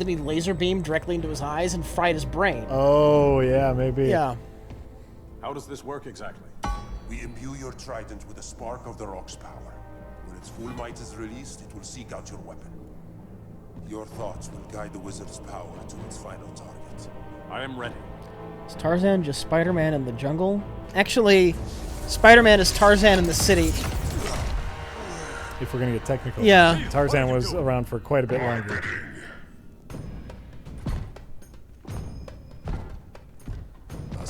he laser beamed directly into his eyes and fried his brain. Oh, yeah, maybe. Yeah. How does this work exactly? We imbue your trident with a spark of the rock's power. When its full might is released, it will seek out your weapon. Your thoughts will guide the wizard's power to its final target. I am ready. Is Tarzan just Spider-Man in the jungle? Actually, Spider-Man is Tarzan in the city. If we're gonna get technical. Yeah. Tarzan was around for quite a bit longer.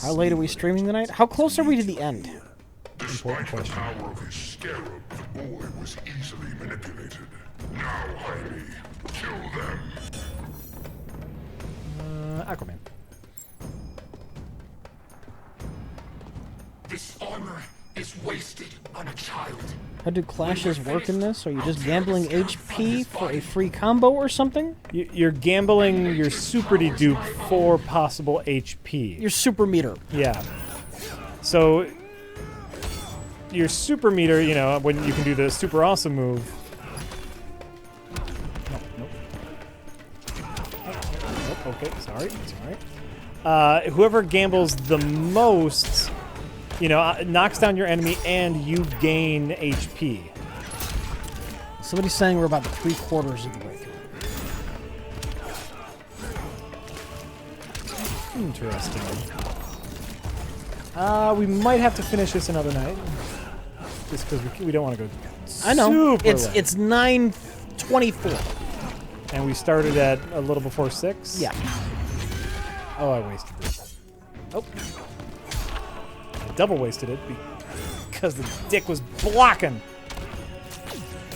How late are we streaming tonight? How close are we to the end? Despite the power of his scarab, the boy was easily manipulated. Now, Jaime, kill them. Aquaman. This armor is wasted on a child. How do clashes work in this? Are you just gambling HP for a free combo or something? You're gambling your super dupe for possible HP. Your super meter. Yeah. So your super meter, you know, when you can do the super awesome move. Nope. Nope. Okay, sorry. Whoever gambles the most, you know, knocks down your enemy and you gain HP. Somebody's saying we're about 3/4 of the way through. Interesting. We might have to finish this another night, just because we don't want to go. I know. Super late. It's 9:24, and we started at a little before 6. Yeah. Oh, I wasted it. Oh, I double wasted it because the dick was blocking.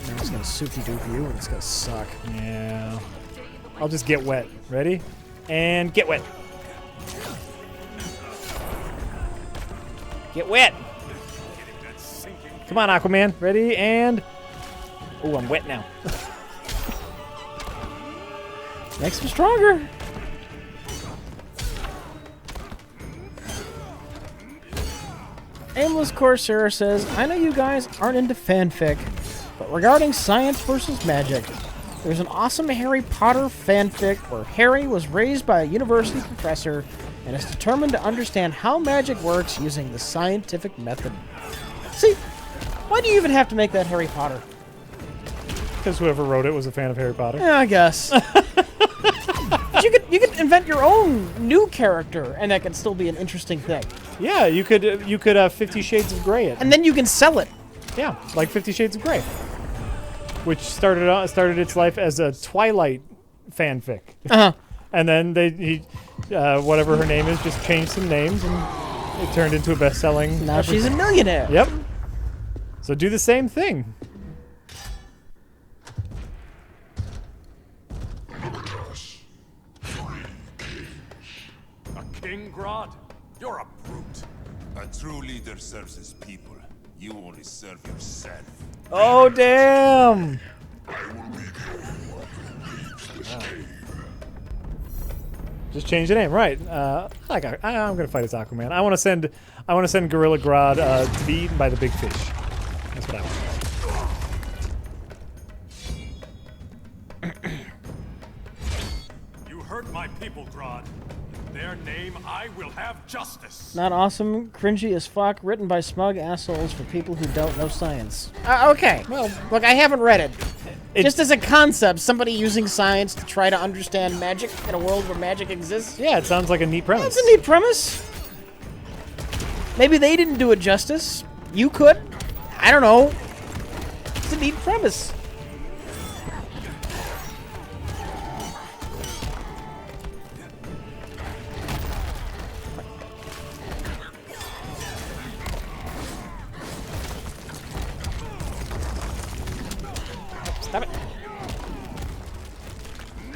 Now it's gonna soupy doop you, and it's gonna suck. Yeah. I'll just get wet. Ready? And get wet. Get wet. Come on, Aquaman. Ready? And... Oh, I'm wet now. Makes me stronger. Aimless Corsair says, I know you guys aren't into fanfic, but regarding science versus magic, there's an awesome Harry Potter fanfic where Harry was raised by a university professor and is determined to understand how magic works using the scientific method. See, why do you even have to make that Harry Potter? Because whoever wrote it was a fan of Harry Potter. Yeah, I guess. you could invent your own new character, and that can still be an interesting thing. Yeah, you could 50 Shades of Grey it. And then you can sell it. Yeah, like 50 Shades of Grey, which started its life as a Twilight fanfic. Uh-huh. And then whatever her name is, just changed some names, and it turned into a best-selling. Now she's a millionaire. Yep. So do the same thing. A king, Grodd? You're a brute. A true leader serves his people. You only serve yourself. Oh, damn! Just change the name, right? I'm gonna fight as Aquaman. I want to send Gorilla Grodd to be eaten by the big fish. That's what I want. You hurt my people, Grodd. In their name, I will have justice. Not awesome, cringy as fuck, written by smug assholes for people who don't know science. Okay, well, look, I haven't read it. Just as a concept, somebody using science to try to understand magic in a world where magic exists. Yeah, it sounds like a neat premise. That's a neat premise. Maybe they didn't do it justice. You could. I don't know. It's a neat premise. Stop it.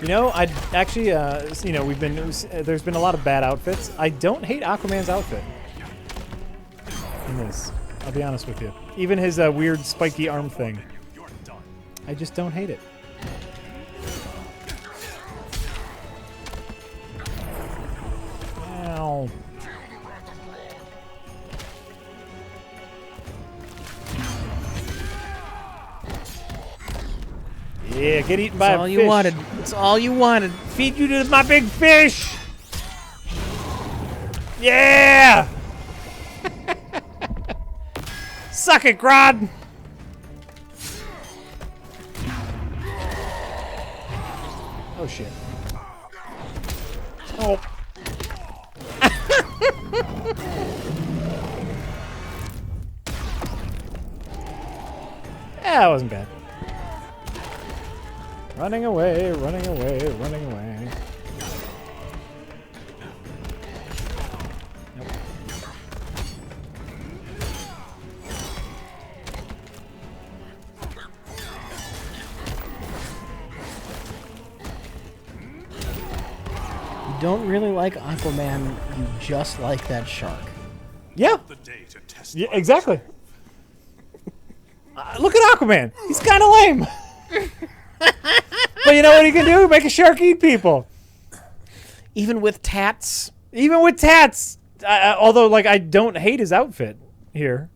You know, I'd actually, you know, there's been a lot of bad outfits. I don't hate Aquaman's outfit in this. I'll be honest with you. Even his weird spiky arm thing. I just don't hate it. Ow. Yeah, get eaten by a fish. That's all you wanted. That's all you wanted. Feed you to my big fish. Yeah. Suck it, Grodd. Oh shit. Oh. Yeah, that wasn't bad. Running away, running away, running away. Nope. You don't really like Aquaman, you just like that shark. Yeah. Yeah, exactly. Look at Aquaman. He's kind of lame. But you know what he can do? Make a shark eat people. Even with tats? Even with tats. Although, like, I don't hate his outfit here.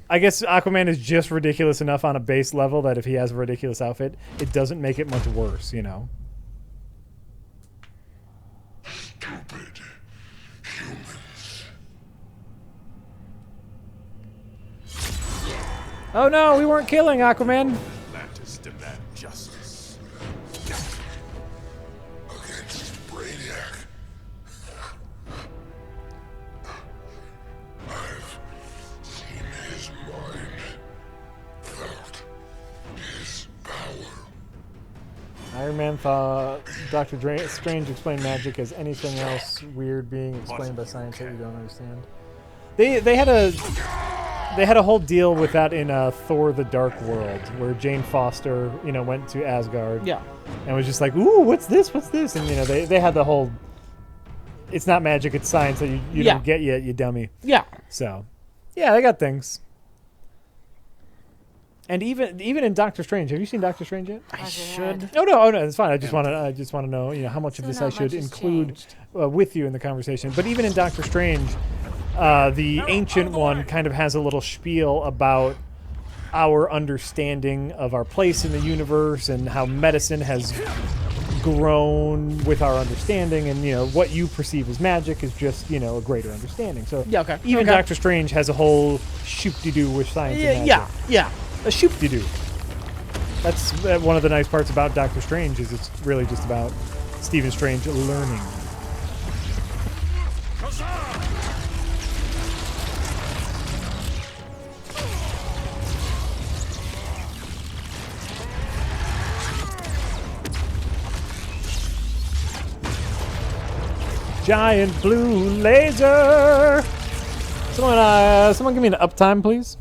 I guess Aquaman is just ridiculous enough on a base level that if he has a ridiculous outfit, it doesn't make it much worse, you know? Stupid humans. Oh no, we weren't killing Aquaman. Atlantis demand justice. Against Brainiac. I've seen his mind, felt his power. Iron Man thought Doctor Strange explained magic as anything else weird being explained by science that you don't understand. They had a whole deal with that in Thor: The Dark World, where Jane Foster, you know, went to Asgard. Yeah. And was just like, ooh, what's this? What's this? And you know, they had the whole. It's not magic, it's science that you don't get yet, you dummy. Yeah. So, yeah, they got things. And even in Doctor Strange, have you seen Doctor Strange yet? I should. Oh no, it's fine. I just want to know, you know, how much of this I should include with you in the conversation. But even in Doctor Strange, the Ancient One kind of has a little spiel about our understanding of our place in the universe and how medicine has grown with our understanding, and you know what you perceive as magic is just, you know, a greater understanding. So yeah, okay. Even okay. Doctor Strange has a whole shoop-de-doo with science. And magic. Yeah. A shoop-de-doo. That's one of the nice parts about Doctor Strange, is it's really just about Stephen Strange learning. Giant blue laser. Someone give me an uptime, please.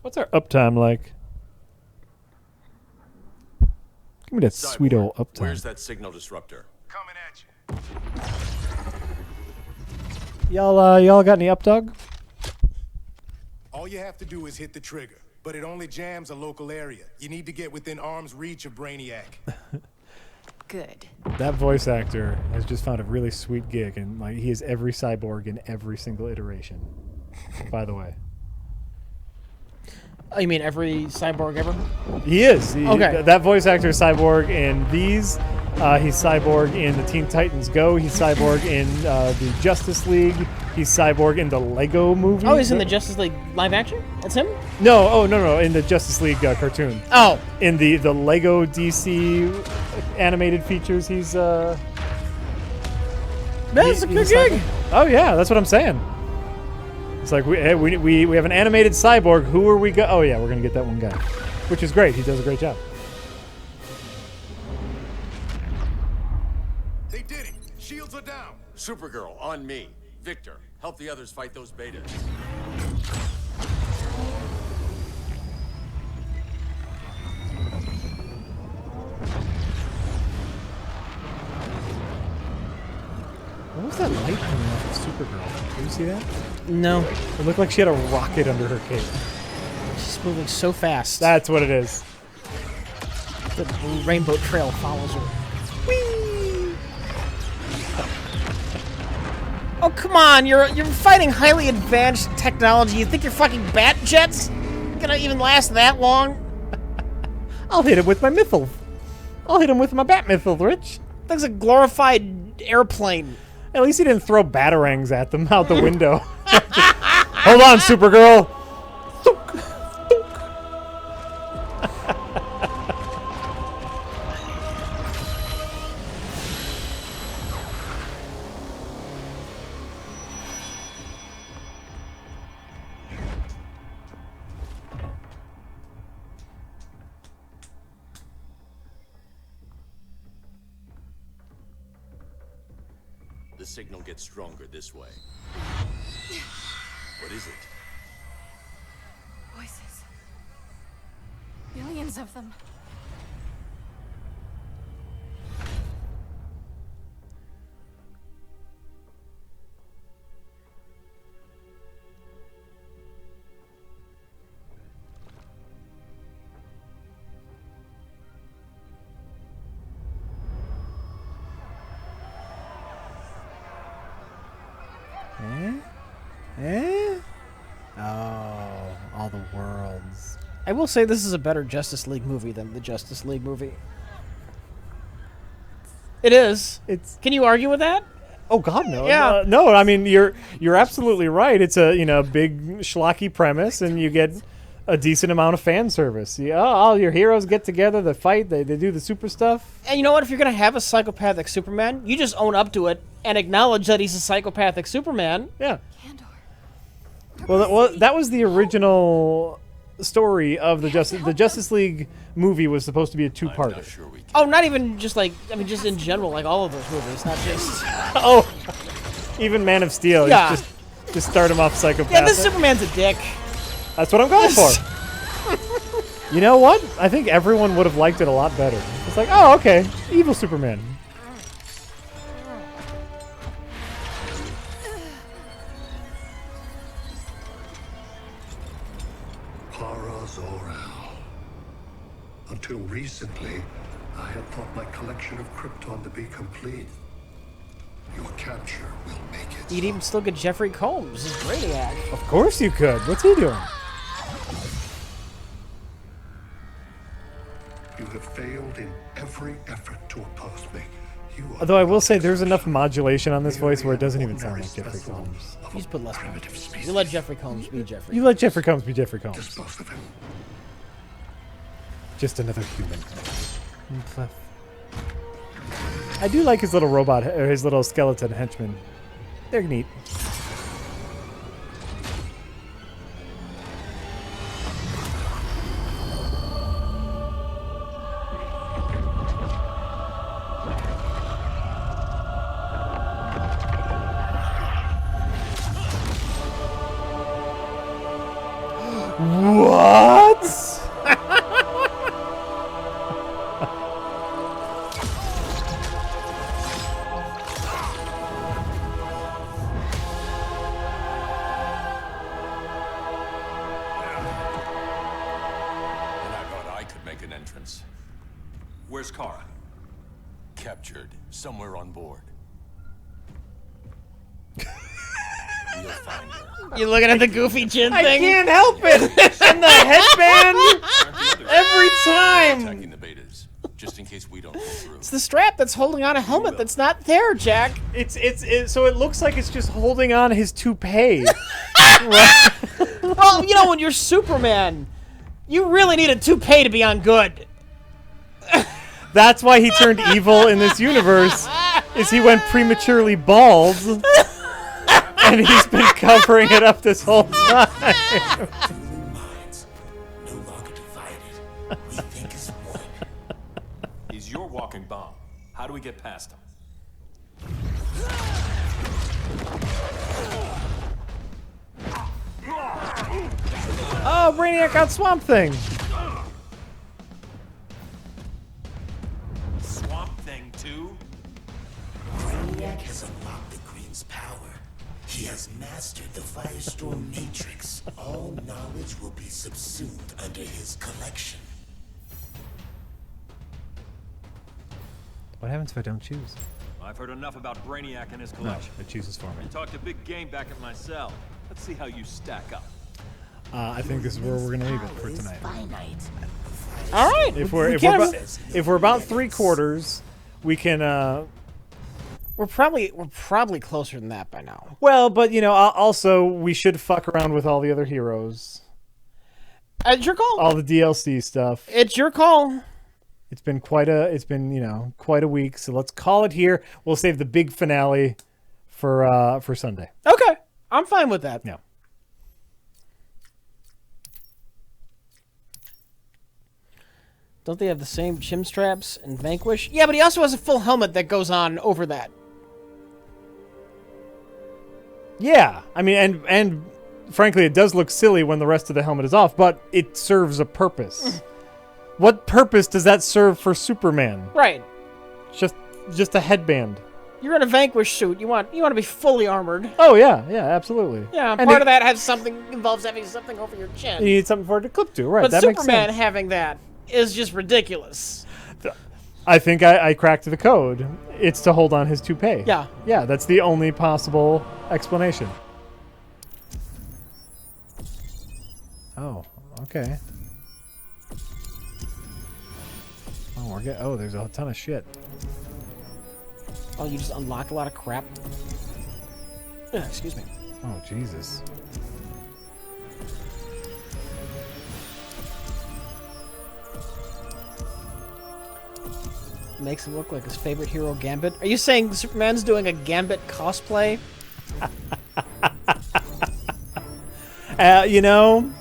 What's our uptime like? Give me that sweet old uptime. Where's that signal disruptor? Coming at you. Y'all got any updog? All you have to do is hit the trigger, but it only jams a local area. You need to get within arm's reach of Brainiac. Good. That voice actor has just found a really sweet gig, and like he is every cyborg in every single iteration. By the way. Oh, you mean every cyborg ever? He is. Okay. That voice actor is cyborg in these. He's cyborg in the Teen Titans Go. He's cyborg in the Justice League. He's cyborg in the Lego movie. Oh, he's in the Justice League live action? That's him? No. Oh, no. In the Justice League cartoon. Oh. In the Lego DC animated features, he's. That's a good gig. Oh yeah, that's what I'm saying. It's like we have an animated cyborg. Who are we? Oh yeah, we're gonna get that one guy, which is great. He does a great job. They did it. Shields are down. Supergirl, on me. Victor, help the others fight those betas. What was that light coming off of Supergirl? Did you see that? No. It looked like she had a rocket under her cape. She's moving so fast. That's what it is. The rainbow trail follows her. Whee! Oh, come on. You're fighting highly advanced technology. You think your fucking bat jets gonna even last that long? I'll hit him with my missile. I'll hit him with my bat missile, Rich. That's a glorified airplane. At least he didn't throw batarangs at them out the window. Hold on, Supergirl. The signal gets stronger this way. What is it? Voices. Millions of them. the worlds. I will say this is a better Justice League movie than the Justice League movie. It is. Can you argue with that? Oh God, no. Yeah. No, I mean you're absolutely right. It's a big schlocky premise, and you get a decent amount of fan service. All your heroes get together, they fight, they do the super stuff. And you know what? If you're gonna have a psychopathic Superman, you just own up to it and acknowledge that he's a psychopathic Superman. Yeah. Well, that was the original story of the Justice League movie was supposed to be a two-parter. Oh, not even just just in general, like all of those movies, not just. Oh, even Man of Steel. Yeah. Just start him off psychopathic. Yeah, this Superman's a dick. That's what I'm going for. You know what? I think everyone would have liked it a lot better. It's like, oh, okay, evil Superman. Para Zor-El. Until recently, I had thought my collection of Krypton to be complete. Your capture will make it. You'd even still get Jeffrey Combs as Brainiac. Of course you could. What's he doing? You have failed in every effort to oppose me. You are Although I will say there's enough modulation on this voice where it doesn't even sound like Jeffrey Combs. You just put less primitive. You let Jeffrey Combs be Jeffrey. You let Jeffrey Combs be Jeffrey Combs. Dispose of him. Just another human. I do like his little robot, or his little skeleton henchman. They're neat. What? And I thought I could make an entrance. Where's Kara? Captured, somewhere on board. We'll find her. You looking at the goofy chin I thing? can't help it. And the headband every time. Attacking the betas, just in case we don't go through. It's the strap that's holding on a helmet that's not there, Jack. It's so it looks like it's just holding on his toupee. Well, you know, when you're Superman, you really need a toupee to be on good. That's why he turned evil in this universe. Is he went prematurely bald, and he's been covering it up this whole time. He's your walking bomb. How do we get past him? Oh, Brainiac got Swamp Thing. Swamp Thing too? Brainiac has unlocked the Green's power. He has mastered the Firestorm Matrix. All knowledge will be subsumed under his collection. What happens if I don't choose? I've heard enough about Brainiac and his No, collection. it chooses for me. I talked a big game back at my cell. Let's see how you stack up. I think this is where we're gonna leave it for tonight. All right. If we're about 3/4, we can. We're probably closer than that by now. Well, but also we should fuck around with all the other heroes. It's your call. All the DLC stuff. It's your call. It's been quite a week, so let's call it here. We'll save the big finale for Sunday. Okay, I'm fine with that. Yeah. Don't they have the same chin straps in Vanquish? Yeah, but he also has a full helmet that goes on over that. Yeah, I mean, and frankly, it does look silly when the rest of the helmet is off, but it serves a purpose. What purpose does that serve for Superman? Right. Just a headband. You're in a Vanquish suit. You want to be fully armored. Oh yeah, absolutely. Yeah, and part of that involves having something over your chin. You need something for it to clip to, right? But that Superman makes sense. having that is just ridiculous. I think I cracked the code. It's to hold on his toupee. Yeah. Yeah, that's the only possible explanation. Oh, okay. Oh, there's a ton of shit. Oh, you just unlocked a lot of crap? Excuse me. Oh, Jesus. Makes him look like his favorite hero, Gambit. Are you saying Superman's doing a Gambit cosplay? You know,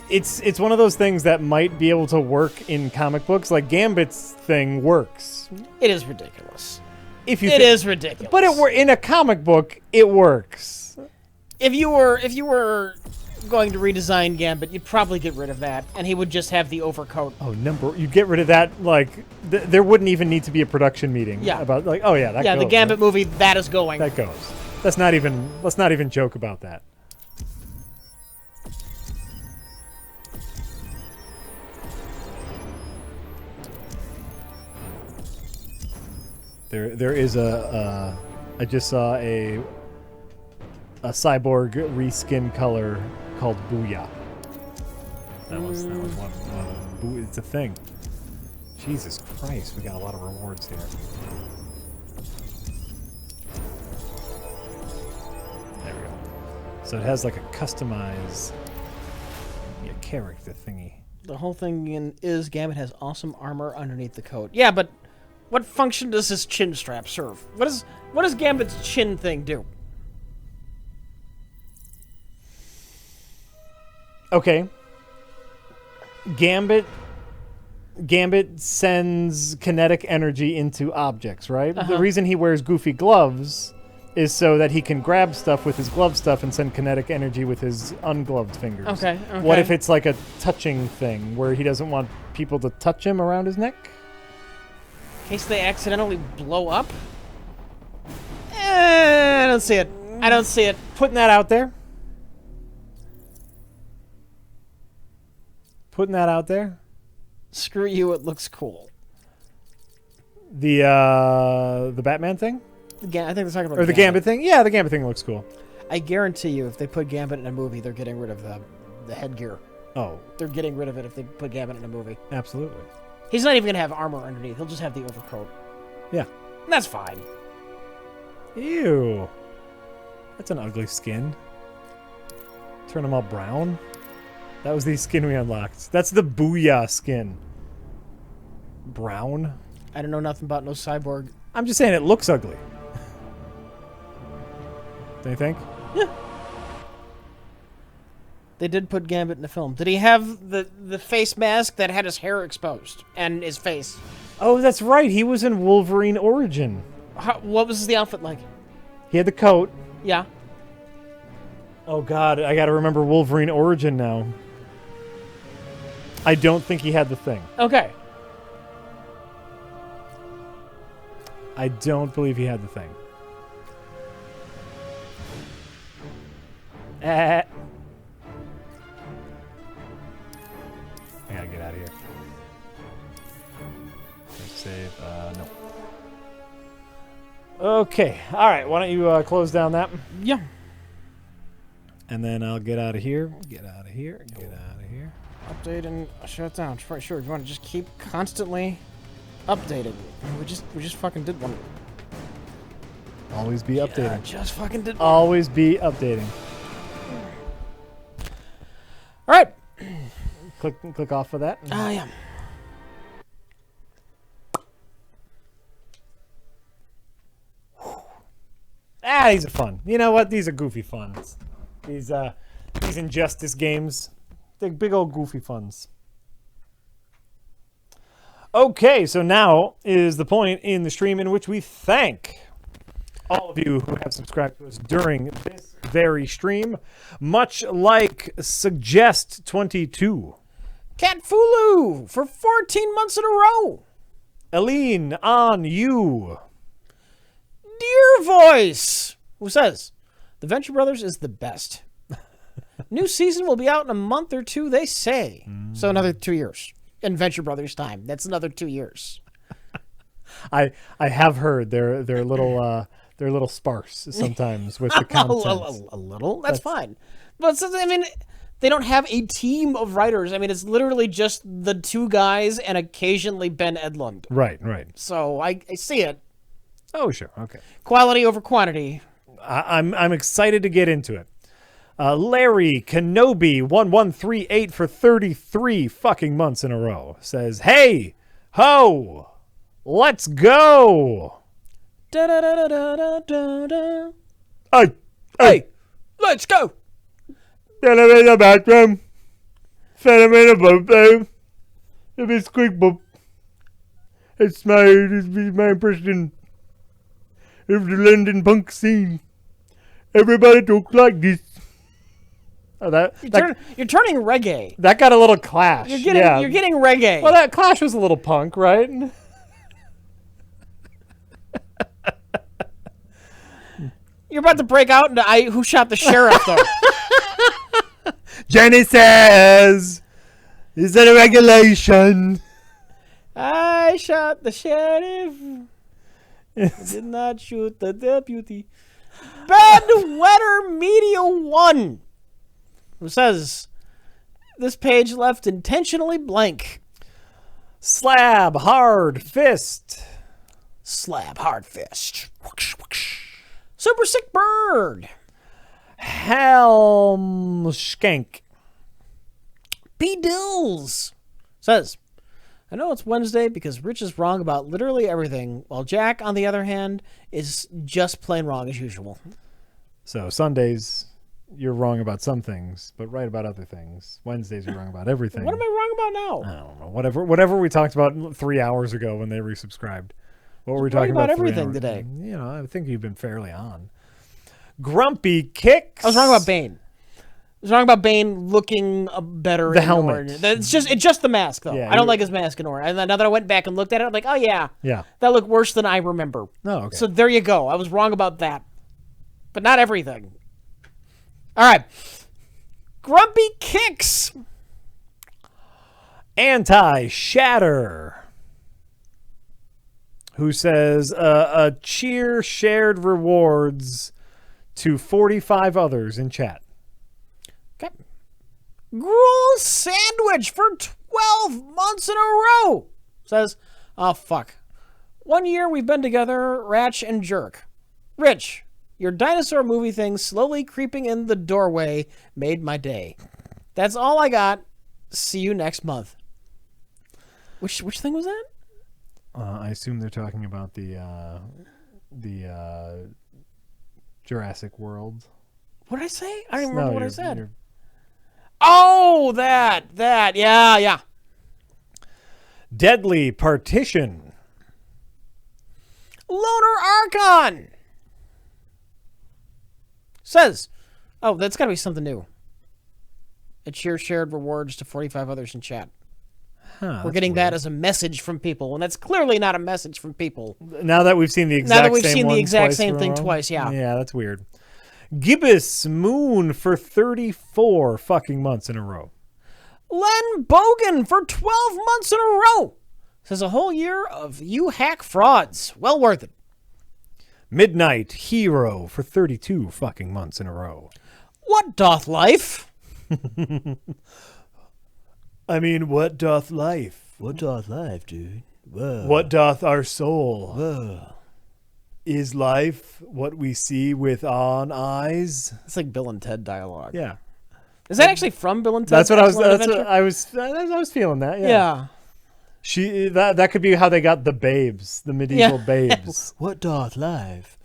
it's one of those things that might be able to work in comic books. Like Gambit's thing works. It is ridiculous. If you it is ridiculous. But in a comic book, it works. If you were going to redesign Gambit, you'd probably get rid of that, and he would just have the overcoat. Oh, you get rid of that, like, there wouldn't even need to be a production meeting about, like, oh yeah, that goes. The Gambit movie, that is going. That goes. Let's not even joke about that. There is I just saw a cyborg reskin color called Booyah. That was one. It's a thing. Jesus Christ, we got a lot of rewards here. There we go. So it has like a customized character thingy. The whole thing is Gambit has awesome armor underneath the coat. Yeah, but what function does his chin strap serve? What does Gambit's chin thing do? Okay. Gambit sends kinetic energy into objects, right? The reason he wears goofy gloves is so that he can grab stuff with his glove stuff and send kinetic energy with his ungloved fingers. Okay. What if it's like a touching thing where he doesn't want people to touch him around his neck? In case they accidentally blow up? I don't see it. I don't see it. Putting that out there. Putting that out there. Screw you, it looks cool. The Batman thing? I think they're talking about or the Gambit thing? Yeah, the Gambit thing looks cool. I guarantee you, if they put Gambit in a movie, they're getting rid of the headgear. Oh. They're getting rid of it if they put Gambit in a movie. Absolutely. He's not even going to have armor underneath. He'll just have the overcoat. Yeah. And that's fine. Ew. That's an ugly skin. Turn them all brown. That was the skin we unlocked. That's the Booyah skin. Brown? I don't know nothing about no cyborg. I'm just saying it looks ugly. Don't you think? Yeah. They did put Gambit in the film. Did he have the face mask that had his hair exposed and his face? Oh, that's right. He was in Wolverine Origin. What was the outfit like? He had the coat. Yeah. Oh, God. I got to remember Wolverine Origin now. I don't think he had the thing. Okay. I don't believe he had the thing. I gotta get out of here. Save. No. Okay. All right. Why don't you close down that? Yeah. And then I'll get out of here. Get out of here. Get out of here. Update and shut down. Sure. If you want to just keep constantly updated. We just fucking did one. Always be updating. Just fucking did one. Always be updating. All right. Click off of that. Yeah. These are fun. You know what? These are goofy funs. These Injustice games. They're big old goofy funs. Okay, so now is the point in the stream in which we thank all of you who have subscribed to us during this very stream, much like Suggest22, Catfulu for 14 months in a row, Aline on you, Dear Voice, who says, The Venture Brothers is the best. New season will be out in a month or two, they say. So another 2 years. In Venture Brothers time. That's another 2 years. I have heard they're a little sparse sometimes with the content. A little. That's fine. But I mean, They don't have a team of writers. I mean, it's literally just the two guys and occasionally Ben Edlund. Right. So I see it. Oh, sure. Okay. Quality over quantity. I'm excited to get into it. Larry Kenobi 1138 for 33 fucking months in a row says, "Hey, ho, let's go." Da da da da da da da. Hey, let's go. Send him in the bathroom. Send him in the bathroom. If it's quick, but it's my impression of the London punk scene. Everybody talks like this. Oh, You're turning reggae. That got a little Clash. You're getting reggae. Well, that Clash was a little punk, right? You're about to break out into Who Shot the Sheriff, though. Jenny says, "Is that a regulation?" I shot the sheriff. I did not shoot the deputy. Bad Weather Media 1 says, this page left intentionally blank. Slab Hard Fist. Slab Hard Fist. Super Sick Bird. Helm Skank. B. Dills says, I know it's Wednesday because Rich is wrong about literally everything, while Jack, on the other hand, is just plain wrong as usual. So Sundays, you're wrong about some things, but right about other things. Wednesdays, you're wrong about everything. What am I wrong about now? I don't know. Whatever we talked about 3 hours ago when they resubscribed. What were we talking about? Everything today. You know, I think you've been fairly on. Grumpy Kicks. I was wrong about Bane. I was wrong about Bane looking better. The helmet. It's just the mask, though. Yeah, I don't like his mask in Origin. And now that I went back and looked at it, I'm like, oh, yeah. Yeah. That looked worse than I remember. Oh, okay. So there you go. I was wrong about that. But not everything. All right. Grumpy Kicks. Anti-Shatter. Who says, a cheer shared rewards to 45 others in chat. Okay. Gruel Sandwich for 12 months in a row says, oh, fuck. 1 year we've been together, Ratch and Jerk. Rich, your dinosaur movie thing slowly creeping in the doorway made my day. That's all I got. See you next month. Which thing was that? I assume they're talking about the Jurassic World. What did I say? I don't remember what I said. Oh, that. Yeah. Deadly Partition. Loner Archon says, oh, that's got to be something new. It shared rewards to 45 others in chat. We're getting that as a message from people, and that's clearly not a message from people. Now that we've seen the exact same thing twice, yeah. Yeah, that's weird. Gibbous Moon for 34 fucking months in a row. Len Bogan for 12 months in a row. Says a whole year of you hack frauds. Well worth it. Midnight Hero for 32 fucking months in a row. What doth life? I mean, what doth life? What doth life, dude? Whoa. What doth our soul? Whoa. Is life what we see with on eyes? It's like Bill and Ted dialogue. Yeah. Is that actually from Bill and Ted? That's what I was. I was feeling that. Yeah. That could be how they got the babes, the medieval babes. What doth life?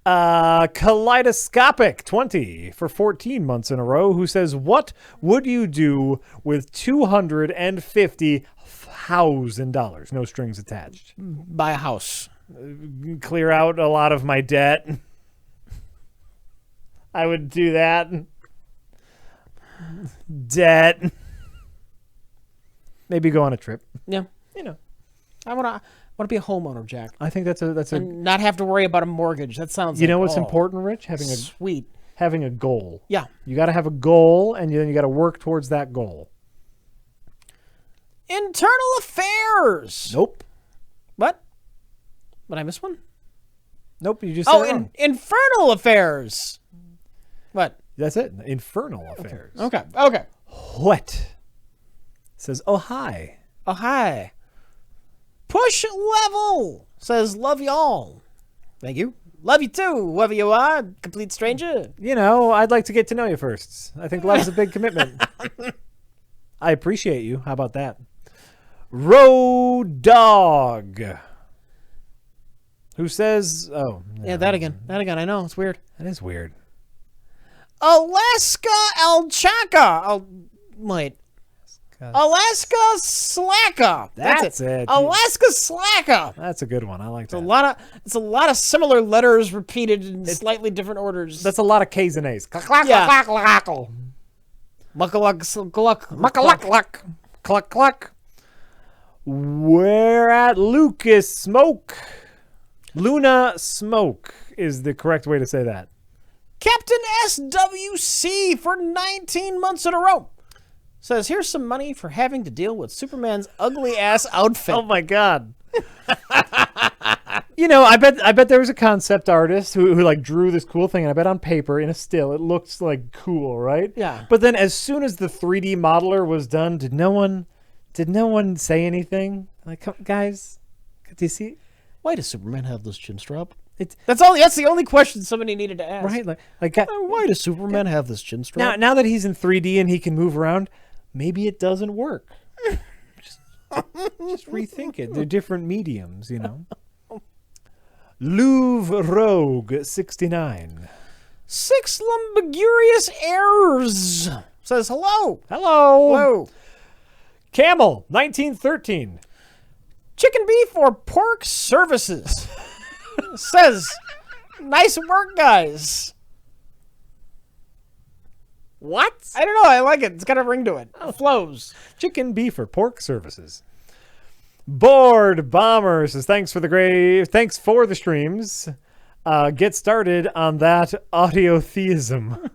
Kaleidoscopic 20 for 14 months in a row, who says, what would you do with $250,000? No strings attached. Buy a house. Clear out a lot of my debt. I would do that. Debt. Maybe go on a trip. Yeah. You know. I want to be a homeowner, Jack. I think that's a and not have to worry about a mortgage. That sounds You know what's important, Rich? Having a goal. Yeah. You got to have a goal, and then you got to work towards that goal. Internal affairs. Nope. What? Did I miss one? Nope, you just said it wrong. Infernal affairs. What? That's it. Infernal Affairs. Okay. What? Says, oh, hi. Oh, hi. Push level says, love y'all. Thank you. Love you too, whoever you are, complete stranger. You know, I'd like to get to know you first. I think love's a big commitment. I appreciate you. How about that? Road Dog. Who says, oh. No. Yeah, that again. I know, it's weird. That is weird. Alaska Alchaka. Wait. Alaska Slacker. That's it. Alaska Slacker. That's a good one. I like that. It's a lot of similar letters repeated in slightly different orders. That's a lot of K's and A's. Yeah. Cluck. We're at Lucas Smoke. Luna Smoke is the correct way to say that. Captain SWC for 19 months in a row. Says, here's some money for having to deal with Superman's ugly ass outfit. Oh my god. You know, I bet there was a concept artist who like drew this cool thing, and I bet on paper in a still it looks like cool, right? Yeah. But then as soon as the 3D modeler was done, did no one say anything? Like, guys, do you see? Why does Superman have this chin strap? That's the only question somebody needed to ask. Right? Why does Superman have this chin strap? Now that he's in 3D and he can move around, maybe it doesn't work. Just rethink it. They're different mediums, you know. Louvre Rogue 69. 6 Lumbigurious Errors says hello. Hello. Camel 1913. Chicken beef or pork services says, nice work, guys. What? I don't know. I like it. It's got a ring to it. It flows. Chicken beef or pork services. Bored Bomber says, thanks for the streams. Get started on that audiotheism.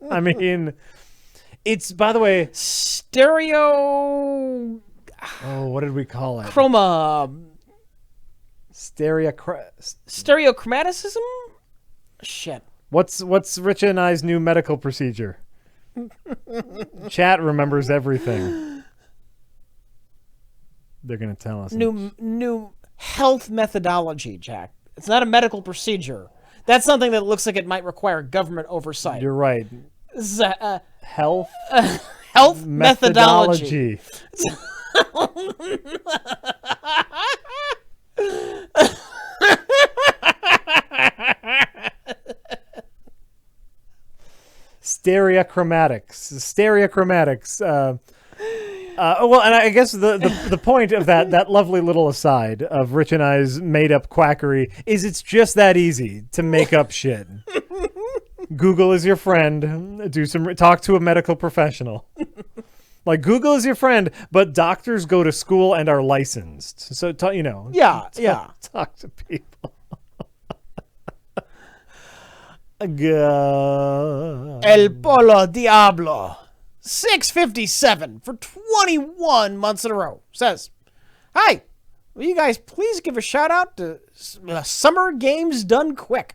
I mean, it's, by the way, stereo. Oh, what did we call it? Stereochromaticism? Shit. What's Rich and I's new medical procedure? Chat remembers everything. They're going to tell us. New health methodology, Jack. It's not a medical procedure. That's something that looks like it might require government oversight. You're right. Health health methodology. Stereochromatics. Well, and I guess the point of that lovely little aside of Rich and I's made up quackery is it's just that easy to make up shit. Google is your friend. Talk to a medical professional. Like, Google is your friend, but doctors go to school and are licensed. So, you know. Yeah. Talk to people. El Polo Diablo 657 for 21 months in a row says, hi, will you guys please give a shout out to Summer Games Done Quick?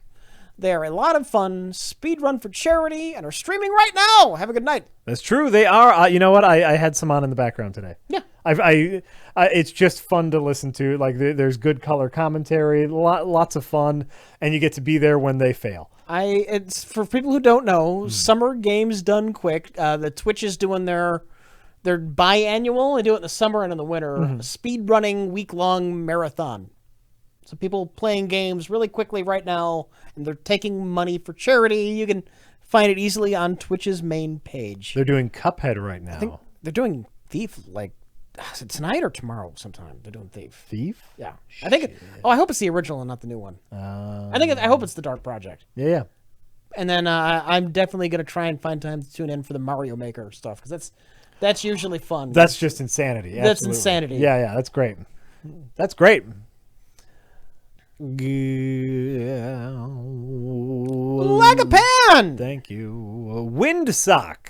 They are a lot of fun, speed run for charity, and are streaming right now. Have a good night. That's true. They are. You know what? I had some on in the background today. Yeah. It's just fun to listen to. Like, there's good color commentary, lots of fun, and you get to be there when they fail. It's for people who don't know, Summer Games Done Quick. The Twitch is doing their biannual. They do it in the summer and in the winter. Speed running week-long marathon. So people playing games really quickly right now, and they're taking money for charity. You can find it easily on Twitch's main page. They're doing Cuphead right now. I think they're doing Thief, like, is it tonight or tomorrow sometime? They're doing Thief. Thief? Yeah. I think I hope it's the original and not the new one. I hope it's the Dark Project. Yeah. And then I'm definitely going to try and find time to tune in for the Mario Maker stuff, because that's usually fun. That's just insanity. That's Absolutely. insanity. Yeah, that's great. That's great. Lagapan! Thank you. Windsock.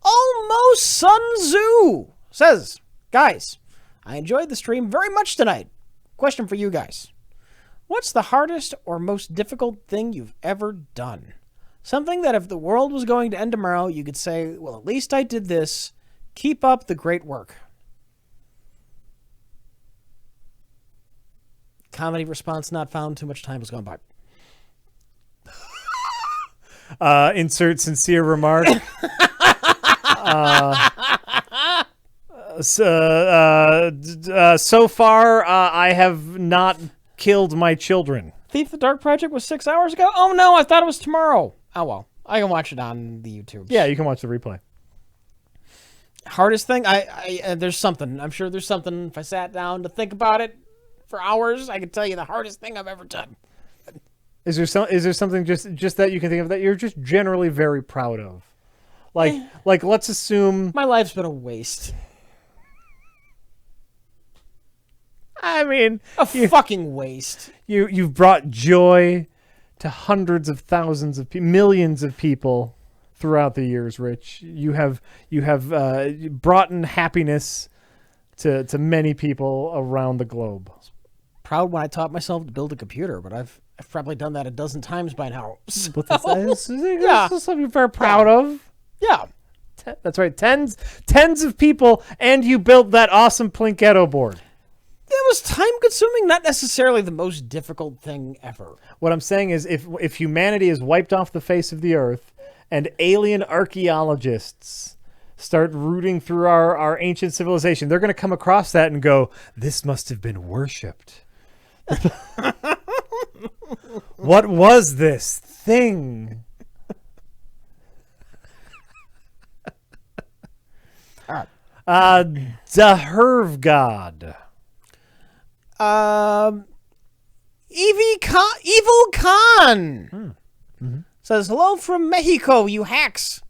Almost Sun Tzu says, guys, I enjoyed the stream very much tonight. Question for you guys. What's the hardest or most difficult thing you've ever done? Something that if the world was going to end tomorrow, you could say, well, at least I did this. Keep up the great work. Comedy response not found. Too much time has gone by. Insert sincere remark. So far, I have not killed my children. Thief the Dark Project was 6 hours ago? Oh no, I thought it was tomorrow. Oh well, I can watch it on the YouTube. Yeah, you can watch the replay. Hardest thing? There's something. I'm sure there's something. If I sat down to think about it for hours, I could tell you the hardest thing I've ever done. Is there something just that you can think of that you're just generally very proud of? Like let's assume my life's been a waste. I mean, fucking waste. You've brought joy to hundreds of thousands of millions of people throughout the years, Rich. You have brought in happiness to many people around the globe. Proud when I taught myself to build a computer, but I've probably done that a dozen times by now. So, that's something you're very proud of. Yeah. That's right. Tens of people, and you built that awesome Plinketto board. It was time-consuming, not necessarily the most difficult thing ever. What I'm saying is if humanity is wiped off the face of the earth and alien archaeologists start rooting through our ancient civilization, they're going to come across that and go, this must have been worshipped. What was this thing? The Herv God. Evil Khan says, hello from Mexico, you hacks.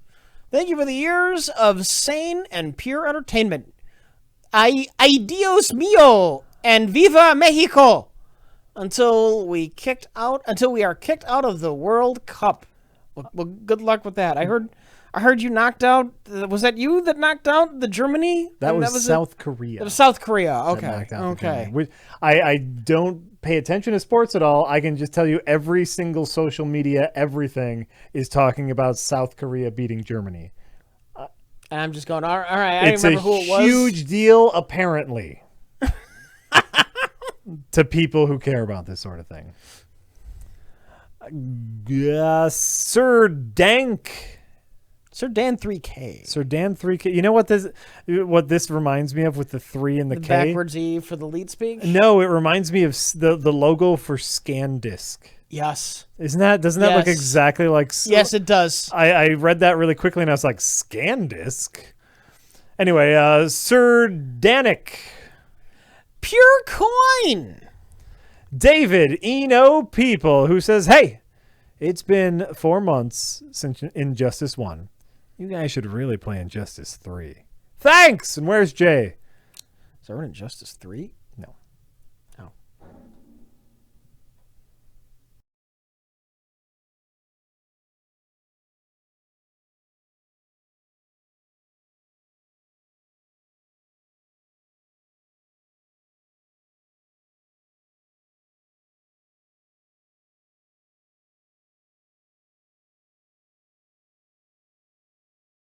Thank you for the years of sane and pure entertainment. Ay Dios mío and viva Mexico until we are kicked out of the World Cup. Well, good luck with that. I heard you knocked out. Was that you that knocked out the Germany? That was South Korea. It was South Korea. Okay. Okay. I don't pay attention to sports at all. I can just tell you every single social media, everything is talking about South Korea beating Germany. And I'm just going, all right. I don't remember who it was. It's a huge deal, apparently, to people who care about this sort of thing. Sir Dank. Sir Dan 3K. Sir Dan 3K. You know what this reminds me of with the 3 and the K? Backwards E for the lead speak? No, it reminds me of the logo for ScanDisk. Yes. Doesn't that look exactly like... Yes, it does. I read that really quickly and I was like, ScanDisk? Anyway, Sir Danik. Pure coin. David Eno People, who says, hey, it's been 4 months since Injustice 1. You guys should really play Injustice 3. Thanks! And where's Jay? Is there an Injustice 3? No.